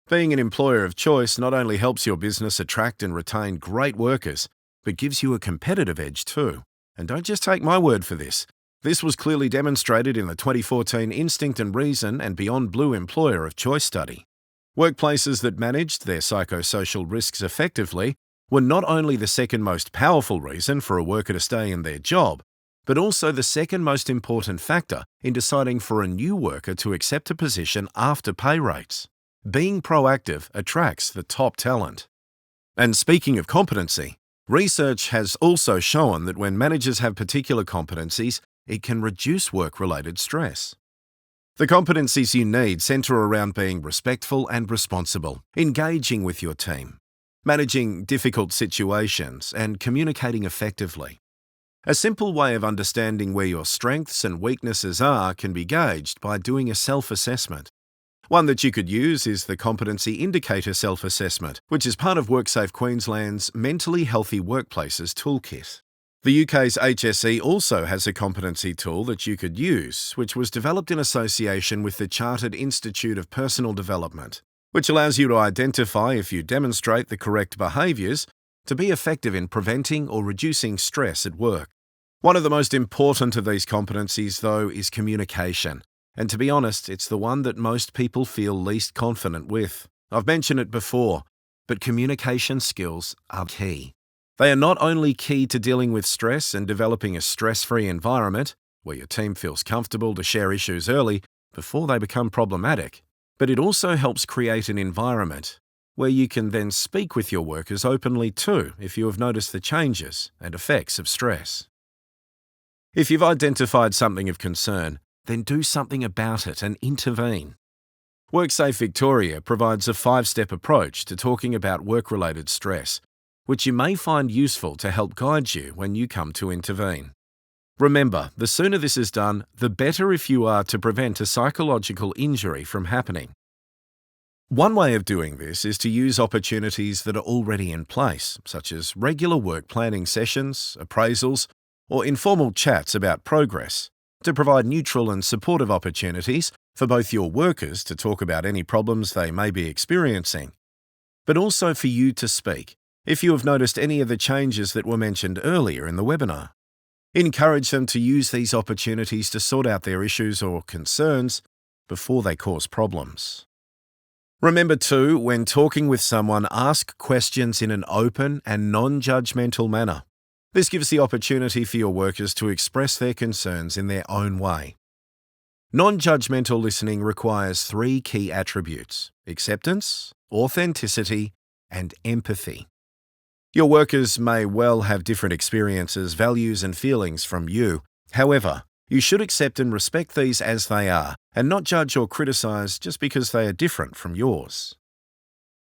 Being an employer of choice not only helps your business attract and retain great workers, but gives you a competitive edge too. And don't just take my word for this. This was clearly demonstrated in the 2014 Instinct and Reason and Beyond Blue Employer of Choice study. Workplaces that managed their psychosocial risks effectively were not only the second most powerful reason for a worker to stay in their job, but also the second most important factor in deciding for a new worker to accept a position after pay rates. Being proactive attracts the top talent. And speaking of competency, research has also shown that when managers have particular competencies, it can reduce work-related stress. The competencies you need centre around being respectful and responsible, engaging with your team, managing difficult situations, and communicating effectively. A simple way of understanding where your strengths and weaknesses are can be gauged by doing a self-assessment. One that you could use is the Competency Indicator Self-Assessment, which is part of WorkSafe Queensland's Mentally Healthy Workplaces Toolkit. The UK's HSE also has a competency tool that you could use, which was developed in association with the Chartered Institute of Personal Development, which allows you to identify if you demonstrate the correct behaviours to be effective in preventing or reducing stress at work. One of the most important of these competencies, though, is communication. And to be honest, it's the one that most people feel least confident with. I've mentioned it before, but communication skills are key. They are not only key to dealing with stress and developing a stress-free environment, where your team feels comfortable to share issues early before they become problematic, but it also helps create an environment where you can then speak with your workers openly too if you have noticed the changes and effects of stress. If you've identified something of concern, then do something about it and intervene. WorkSafe Victoria provides a 5-step approach to talking about work-related stress, which you may find useful to help guide you when you come to intervene. Remember, the sooner this is done, the better if you are to prevent a psychological injury from happening. One way of doing this is to use opportunities that are already in place, such as regular work planning sessions, appraisals, or informal chats about progress, to provide neutral and supportive opportunities for both your workers to talk about any problems they may be experiencing, but also for you to speak if you have noticed any of the changes that were mentioned earlier in the webinar. Encourage them to use these opportunities to sort out their issues or concerns before they cause problems. Remember too, when talking with someone, ask questions in an open and non-judgmental manner. This gives the opportunity for your workers to express their concerns in their own way. Non-judgmental listening requires 3 key attributes: acceptance, authenticity, and empathy. Your workers may well have different experiences, values, and feelings from you. However, you should accept and respect these as they are, and not judge or criticize just because they are different from yours.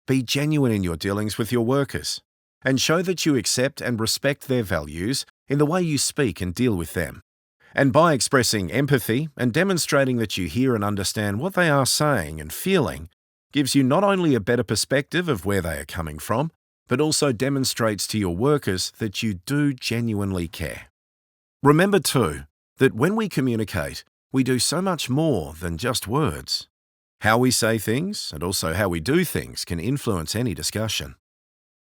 Be genuine in your dealings with your workers, and show that you accept and respect their values in the way you speak and deal with them. And by expressing empathy and demonstrating that you hear and understand what they are saying and feeling, gives you not only a better perspective of where they are coming from, but also demonstrates to your workers that you do genuinely care. Remember too, that when we communicate, we do so much more than just words. How we say things and also how we do things can influence any discussion.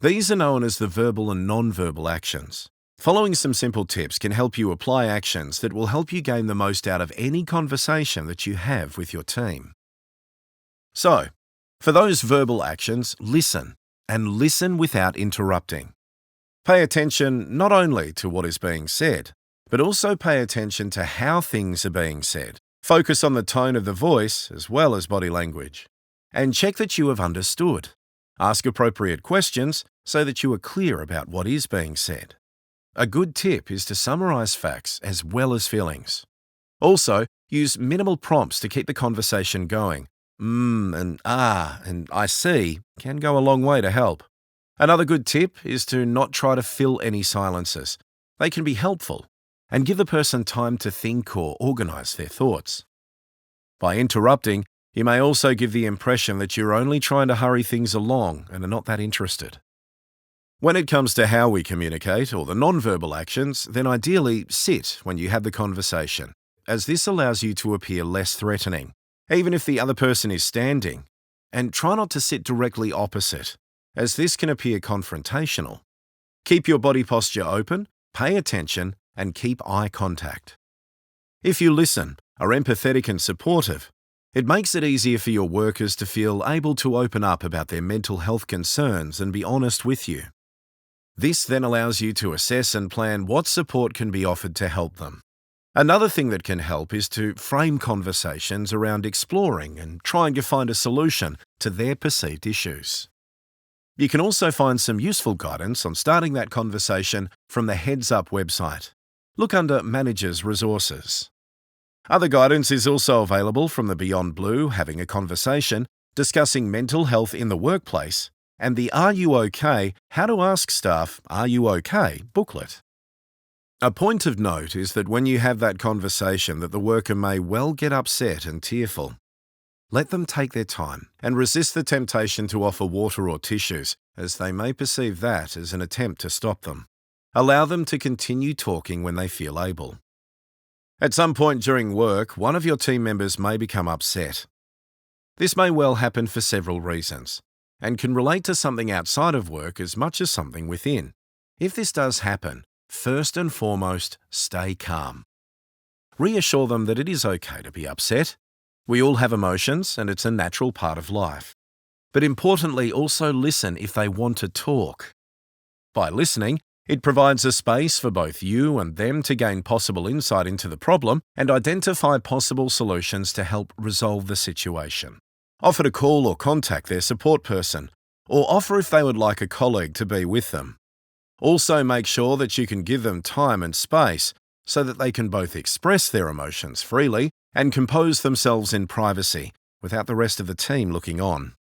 These are known as the verbal and non-verbal actions. Following some simple tips can help you apply actions that will help you gain the most out of any conversation that you have with your team. So, for those verbal actions, listen, and listen without interrupting. Pay attention not only to what is being said, but also pay attention to how things are being said. Focus on the tone of the voice as well as body language. And check that you have understood. Ask appropriate questions so that you are clear about what is being said. A good tip is to summarize facts as well as feelings. Also, use minimal prompts to keep the conversation going. And and I see can go a long way to help. Another good tip is to not try to fill any silences. They can be helpful, and give the person time to think or organize their thoughts. By interrupting, you may also give the impression that you're only trying to hurry things along and are not that interested. When it comes to how we communicate or the non-verbal actions, then ideally sit when you have the conversation, as this allows you to appear less threatening, even if the other person is standing, and try not to sit directly opposite, as this can appear confrontational. Keep your body posture open, pay attention, and keep eye contact. If you listen, are empathetic and supportive, it makes it easier for your workers to feel able to open up about their mental health concerns and be honest with you. This then allows you to assess and plan what support can be offered to help them. Another thing that can help is to frame conversations around exploring and trying to find a solution to their perceived issues. You can also find some useful guidance on starting that conversation from the Heads Up website. Look under Managers Resources. Other guidance is also available from the Beyond Blue Having a Conversation, discussing mental health in the workplace, and the Are You OK? How to Ask Staff, Are You OK? booklet. A point of note is that when you have that conversation that the worker may well get upset and tearful. Let them take their time and resist the temptation to offer water or tissues, as they may perceive that as an attempt to stop them. Allow them to continue talking when they feel able. At some point during work, one of your team members may become upset. This may well happen for several reasons, and can relate to something outside of work as much as something within. If this does happen, first and foremost, stay calm. Reassure them that it is okay to be upset. We all have emotions, and it's a natural part of life. But importantly, also listen if they want to talk. By listening, it provides a space for both you and them to gain possible insight into the problem and identify possible solutions to help resolve the situation. Offer to call or contact their support person, or offer if they would like a colleague to be with them. Also make sure that you can give them time and space so that they can both express their emotions freely and compose themselves in privacy without the rest of the team looking on.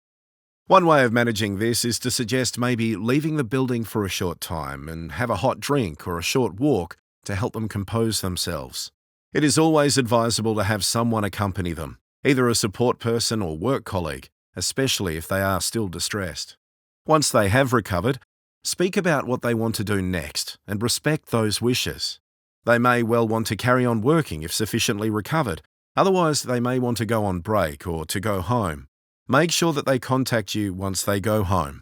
One way of managing this is to suggest maybe leaving the building for a short time and have a hot drink or a short walk to help them compose themselves. It is always advisable to have someone accompany them, either a support person or work colleague, especially if they are still distressed. Once they have recovered, speak about what they want to do next and respect those wishes. They may well want to carry on working if sufficiently recovered. Otherwise, they may want to go on break or to go home. Make sure that they contact you once they go home.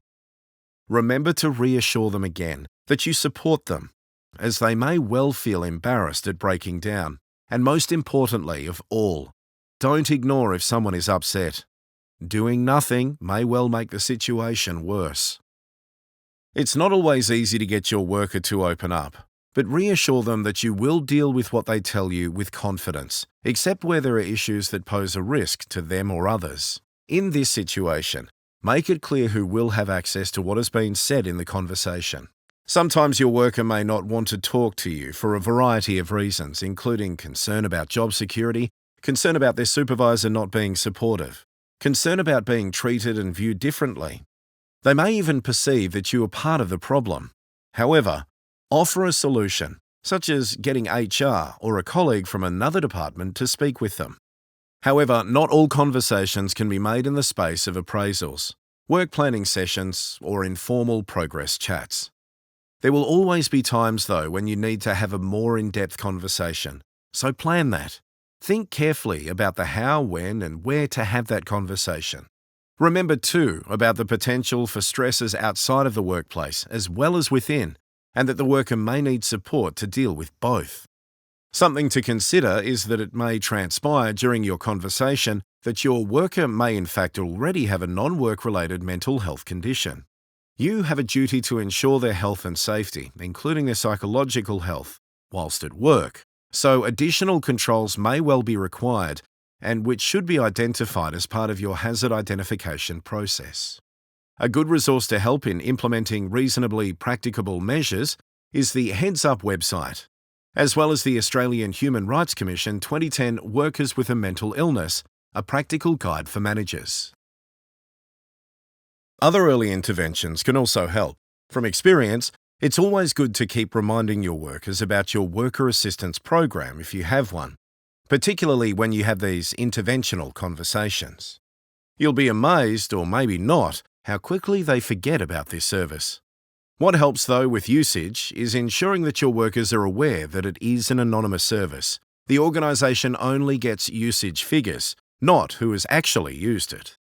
Remember to reassure them again that you support them, as they may well feel embarrassed at breaking down. And most importantly of all, don't ignore if someone is upset. Doing nothing may well make the situation worse. It's not always easy to get your worker to open up, but reassure them that you will deal with what they tell you with confidence, except where there are issues that pose a risk to them or others. In this situation, make it clear who will have access to what has been said in the conversation. Sometimes your worker may not want to talk to you for a variety of reasons, including concern about job security, concern about their supervisor not being supportive, concern about being treated and viewed differently. They may even perceive that you are part of the problem. However, offer a solution, such as getting HR or a colleague from another department to speak with them. However, not all conversations can be made in the space of appraisals, work planning sessions, or informal progress chats. There will always be times, though, when you need to have a more in-depth conversation, so plan that. Think carefully about the how, when, and where to have that conversation. Remember, too, about the potential for stresses outside of the workplace as well as within, and that the worker may need support to deal with both. Something to consider is that it may transpire during your conversation that your worker may in fact already have a non-work-related mental health condition. You have a duty to ensure their health and safety, including their psychological health, whilst at work, so additional controls may well be required, and which should be identified as part of your hazard identification process. A good resource to help in implementing reasonably practicable measures is the Heads Up website, as well as the Australian Human Rights Commission 2010 Workers with a Mental Illness, a practical guide for managers. Other early interventions can also help. From experience, it's always good to keep reminding your workers about your worker assistance program if you have one, particularly when you have these interventional conversations. You'll be amazed, or maybe not, how quickly they forget about this service. What helps, though, with usage is ensuring that your workers are aware that it is an anonymous service. The organisation only gets usage figures, not who has actually used it.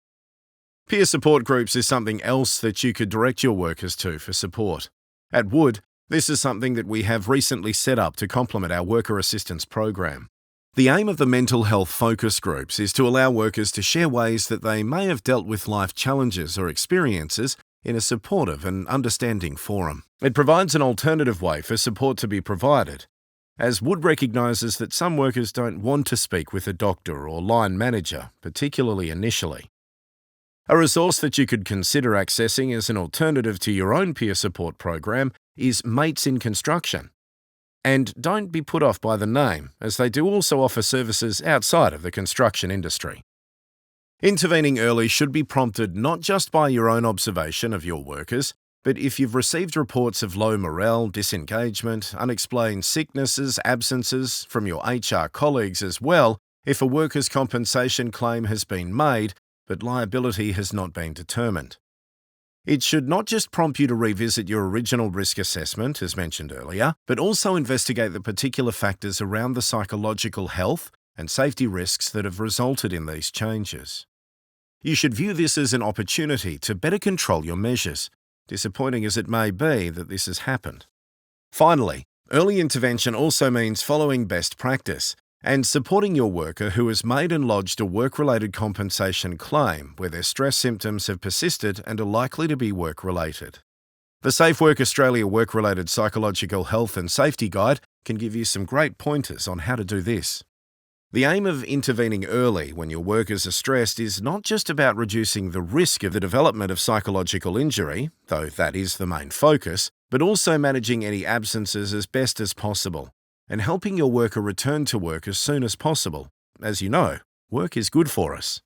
Peer support groups is something else that you could direct your workers to for support. At Wood, this is something that we have recently set up to complement our worker assistance program. The aim of the mental health focus groups is to allow workers to share ways that they may have dealt with life challenges or experiences in a supportive and understanding forum. It provides an alternative way for support to be provided, as Wood recognises that some workers don't want to speak with a doctor or line manager, particularly initially. A resource that you could consider accessing as an alternative to your own peer support program is Mates in Construction. And don't be put off by the name, as they do also offer services outside of the construction industry. Intervening early should be prompted not just by your own observation of your workers, but if you've received reports of low morale, disengagement, unexplained sicknesses, absences from your HR colleagues as well, if a workers' compensation claim has been made, but liability has not been determined. It should not just prompt you to revisit your original risk assessment, as mentioned earlier, but also investigate the particular factors around the psychological health and safety risks that have resulted in these changes. You should view this as an opportunity to better control your measures, disappointing as it may be that this has happened. Finally, early intervention also means following best practice and supporting your worker who has made and lodged a work-related compensation claim where their stress symptoms have persisted and are likely to be work-related. The Safe Work Australia Work-Related Psychological Health and Safety Guide can give you some great pointers on how to do this. The aim of intervening early when your workers are stressed is not just about reducing the risk of the development of psychological injury, though that is the main focus, but also managing any absences as best as possible and helping your worker return to work as soon as possible. As you know, work is good for us.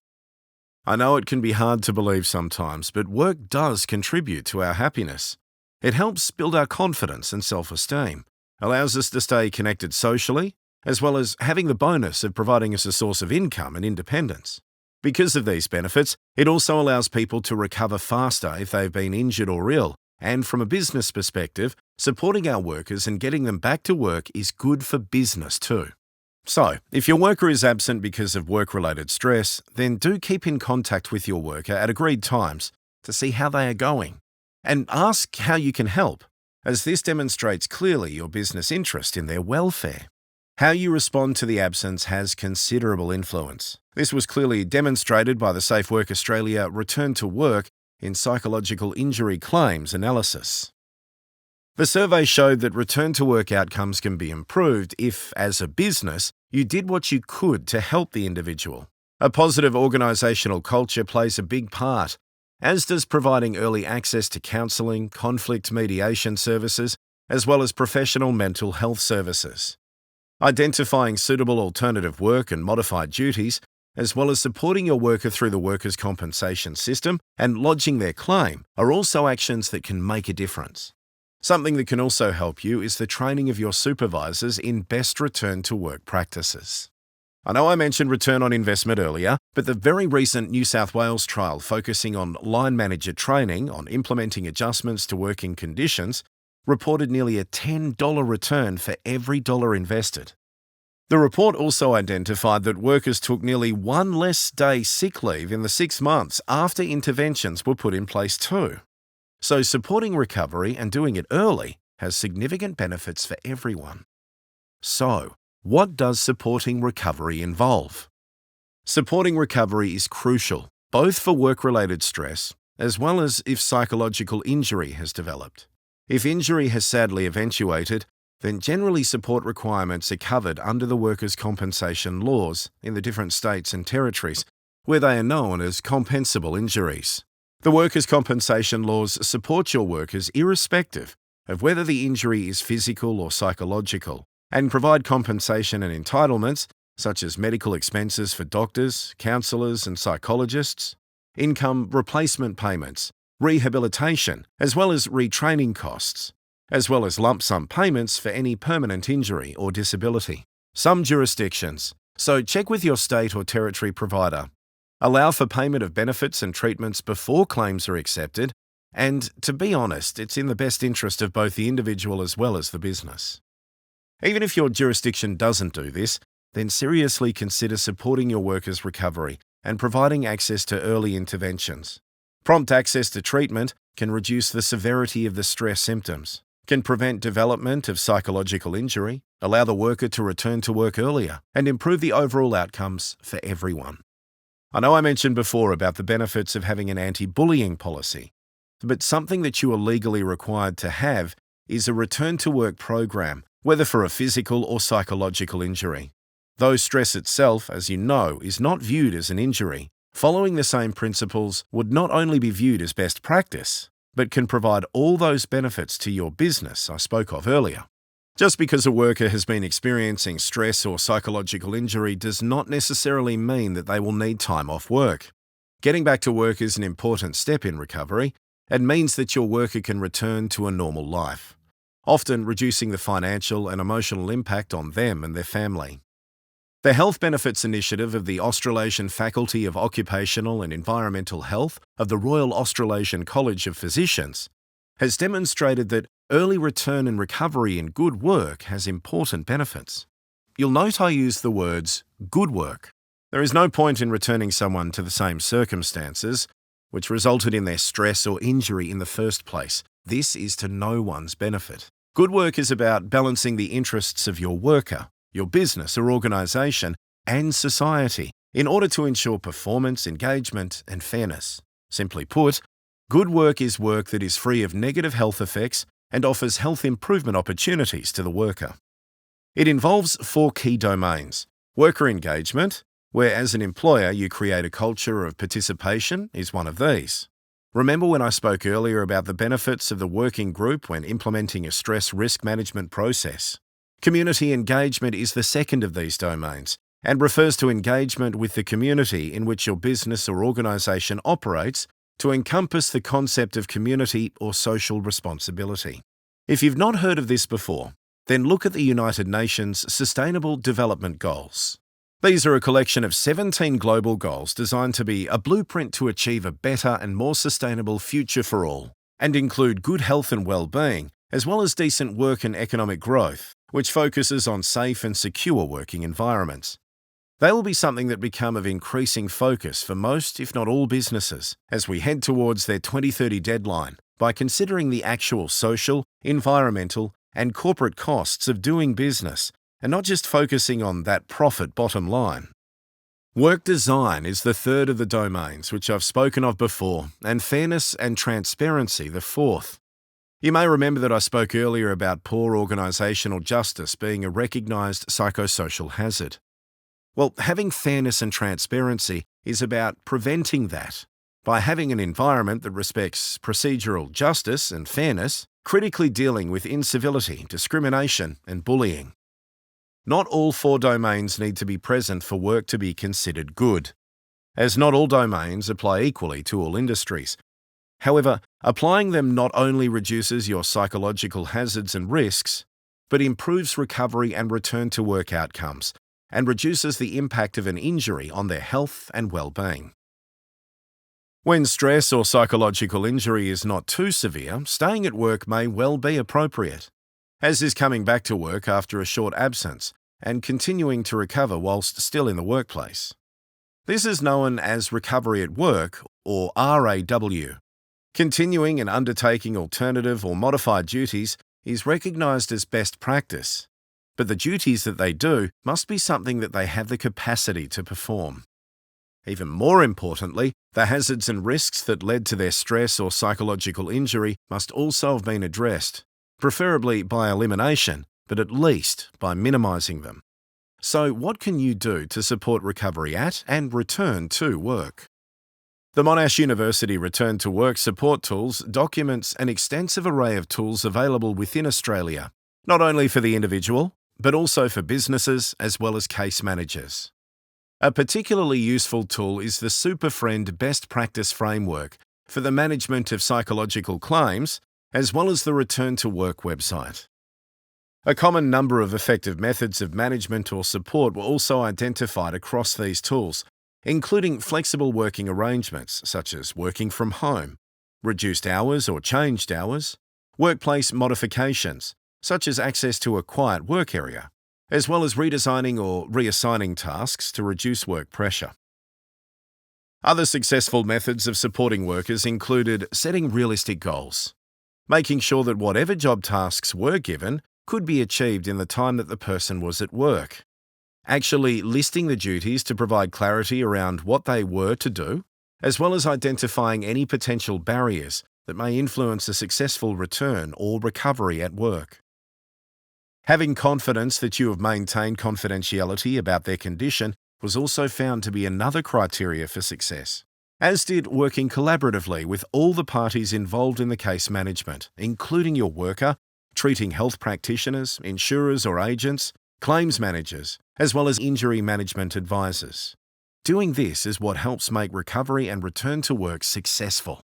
I know it can be hard to believe sometimes, but work does contribute to our happiness. It helps build our confidence and self-esteem, allows us to stay connected socially, as well as having the bonus of providing us a source of income and independence. Because of these benefits, it also allows people to recover faster if they've been injured or ill, and from a business perspective, supporting our workers and getting them back to work is good for business too. So, if your worker is absent because of work-related stress, then do keep in contact with your worker at agreed times to see how they are going, and ask how you can help, as this demonstrates clearly your business interest in their welfare. How you respond to the absence has considerable influence. This was clearly demonstrated by the Safe Work Australia Return to Work in Psychological Injury Claims analysis. The survey showed that return to work outcomes can be improved if, as a business, you did what you could to help the individual. A positive organisational culture plays a big part, as does providing early access to counselling, conflict mediation services, as well as professional mental health services. Identifying suitable alternative work and modified duties, as well as supporting your worker through the workers' compensation system and lodging their claim, are also actions that can make a difference. Something that can also help you is the training of your supervisors in best return to work practices. I know I mentioned return on investment earlier, but the very recent New South Wales trial focusing on line manager training on implementing adjustments to working conditions reported nearly a $10 return for every dollar invested. The report also identified that workers took nearly one less day sick leave in the 6 months after interventions were put in place too. So supporting recovery and doing it early has significant benefits for everyone. So, what does supporting recovery involve? Supporting recovery is crucial, both for work-related stress as well as if psychological injury has developed. If injury has sadly eventuated, then generally support requirements are covered under the workers' compensation laws in the different states and territories, where they are known as compensable injuries. The workers' compensation laws support your workers irrespective of whether the injury is physical or psychological, and provide compensation and entitlements such as medical expenses for doctors, counsellors and psychologists, income replacement payments, rehabilitation, as well as retraining costs, as well as lump sum payments for any permanent injury or disability. Some jurisdictions, so check with your state or territory provider, allow for payment of benefits and treatments before claims are accepted, and to be honest, it's in the best interest of both the individual as well as the business. Even if your jurisdiction doesn't do this, then seriously consider supporting your workers' recovery and providing access to early interventions. Prompt access to treatment can reduce the severity of the stress symptoms, can prevent development of psychological injury, allow the worker to return to work earlier, and improve the overall outcomes for everyone. I know I mentioned before about the benefits of having an anti-bullying policy, but something that you are legally required to have is a return to work program, whether for a physical or psychological injury. Though stress itself, as you know, is not viewed as an injury, following the same principles would not only be viewed as best practice, but can provide all those benefits to your business I spoke of earlier. Just because a worker has been experiencing stress or psychological injury does not necessarily mean that they will need time off work. Getting back to work is an important step in recovery and means that your worker can return to a normal life, often reducing the financial and emotional impact on them and their family. The Health Benefits Initiative of the Australasian Faculty of Occupational and Environmental Health of the Royal Australasian College of Physicians has demonstrated that early return and recovery in good work has important benefits. You'll note I use the words good work. There is no point in returning someone to the same circumstances which resulted in their stress or injury in the first place. This is to no one's benefit. Good work is about balancing the interests of your worker, your business or organisation, and society in order to ensure performance, engagement, and fairness. Simply put, good work is work that is free of negative health effects and offers health improvement opportunities to the worker. It involves 4 key domains. Worker engagement, where as an employer you create a culture of participation, is one of these. Remember when I spoke earlier about the benefits of the working group when implementing a stress risk management process? Community engagement is the second of these domains and refers to engagement with the community in which your business or organisation operates to encompass the concept of community or social responsibility. If you've not heard of this before, then look at the United Nations Sustainable Development Goals. These are a collection of 17 global goals designed to be a blueprint to achieve a better and more sustainable future for all, and include good health and well-being, as well as decent work and economic growth, which focuses on safe and secure working environments. They will be something that become of increasing focus for most, if not all, businesses as we head towards their 2030 deadline by considering the actual social, environmental, and corporate costs of doing business and not just focusing on that profit bottom line. Work design is the third of the domains which I've spoken of before, and fairness and transparency the fourth. You may remember that I spoke earlier about poor organisational justice being a recognised psychosocial hazard. Well, having fairness and transparency is about preventing that by having an environment that respects procedural justice and fairness, critically dealing with incivility, discrimination, and bullying. Not all 4 domains need to be present for work to be considered good, as not all domains apply equally to all industries. However, applying them not only reduces your psychological hazards and risks, but improves recovery and return to work outcomes, and reduces the impact of an injury on their health and well-being. When stress or psychological injury is not too severe, staying at work may well be appropriate, as is coming back to work after a short absence and continuing to recover whilst still in the workplace. This is known as recovery at work, or RAW. Continuing and undertaking alternative or modified duties is recognised as best practice, but the duties that they do must be something that they have the capacity to perform. Even more importantly, the hazards and risks that led to their stress or psychological injury must also have been addressed, preferably by elimination, but at least by minimising them. So what can you do to support recovery at and return to work? The Monash University Return to Work Support Tools documents an extensive array of tools available within Australia, not only for the individual, but also for businesses as well as case managers. A particularly useful tool is the SuperFriend Best Practice Framework for the management of psychological claims, as well as the Return to Work website. A common number of effective methods of management or support were also identified across these tools, including flexible working arrangements such as working from home, reduced hours or changed hours, workplace modifications such as access to a quiet work area, as well as redesigning or reassigning tasks to reduce work pressure. Other successful methods of supporting workers included setting realistic goals, making sure that whatever job tasks were given could be achieved in the time that the person was at work, actually listing the duties to provide clarity around what they were to do, as well as identifying any potential barriers that may influence a successful return or recovery at work. Having confidence that you have maintained confidentiality about their condition was also found to be another criteria for success, as did working collaboratively with all the parties involved in the case management, including your worker, treating health practitioners, insurers or agents, claims managers, as well as injury management advisors. Doing this is what helps make recovery and return to work successful.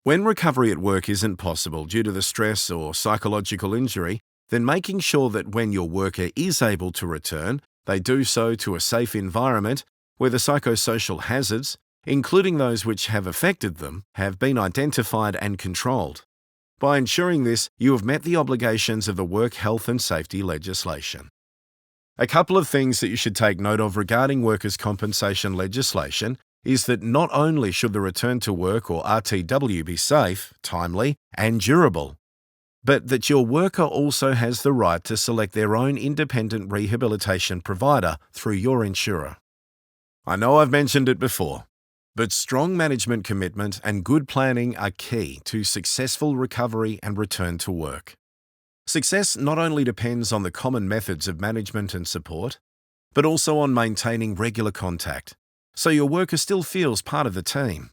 When recovery at work isn't possible due to the stress or psychological injury, then making sure that when your worker is able to return, they do so to a safe environment where the psychosocial hazards, including those which have affected them, have been identified and controlled. By ensuring this, you have met the obligations of the work health and safety legislation. A couple of things that you should take note of regarding workers' compensation legislation is that not only should the return to work or RTW be safe, timely, and durable, but that your worker also has the right to select their own independent rehabilitation provider through your insurer. I know I've mentioned it before, but strong management commitment and good planning are key to successful recovery and return to work. Success not only depends on the common methods of management and support, but also on maintaining regular contact, so your worker still feels part of the team.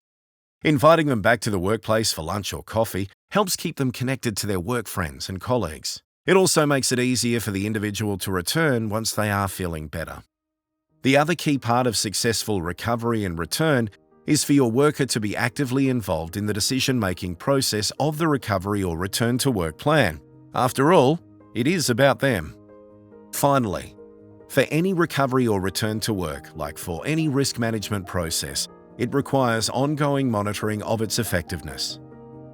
Inviting them back to the workplace for lunch or coffee helps keep them connected to their work friends and colleagues. It also makes it easier for the individual to return once they are feeling better. The other key part of successful recovery and return is for your worker to be actively involved in the decision-making process of the recovery or return to work plan. After all, it is about them. Finally, for any recovery or return to work, like for any risk management process, it requires ongoing monitoring of its effectiveness.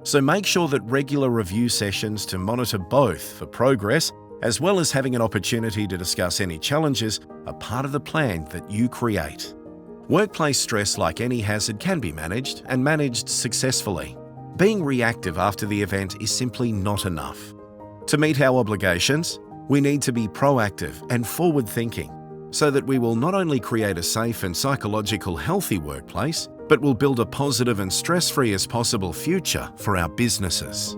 So make sure that regular review sessions to monitor both for progress as well as having an opportunity to discuss any challenges are part of the plan that you create. Workplace stress, like any hazard, can be managed and managed successfully. Being reactive after the event is simply not enough. To meet our obligations, we need to be proactive and forward-thinking so that we will not only create a safe and psychological healthy workplace, but will build a positive and stress-free as possible future for our businesses.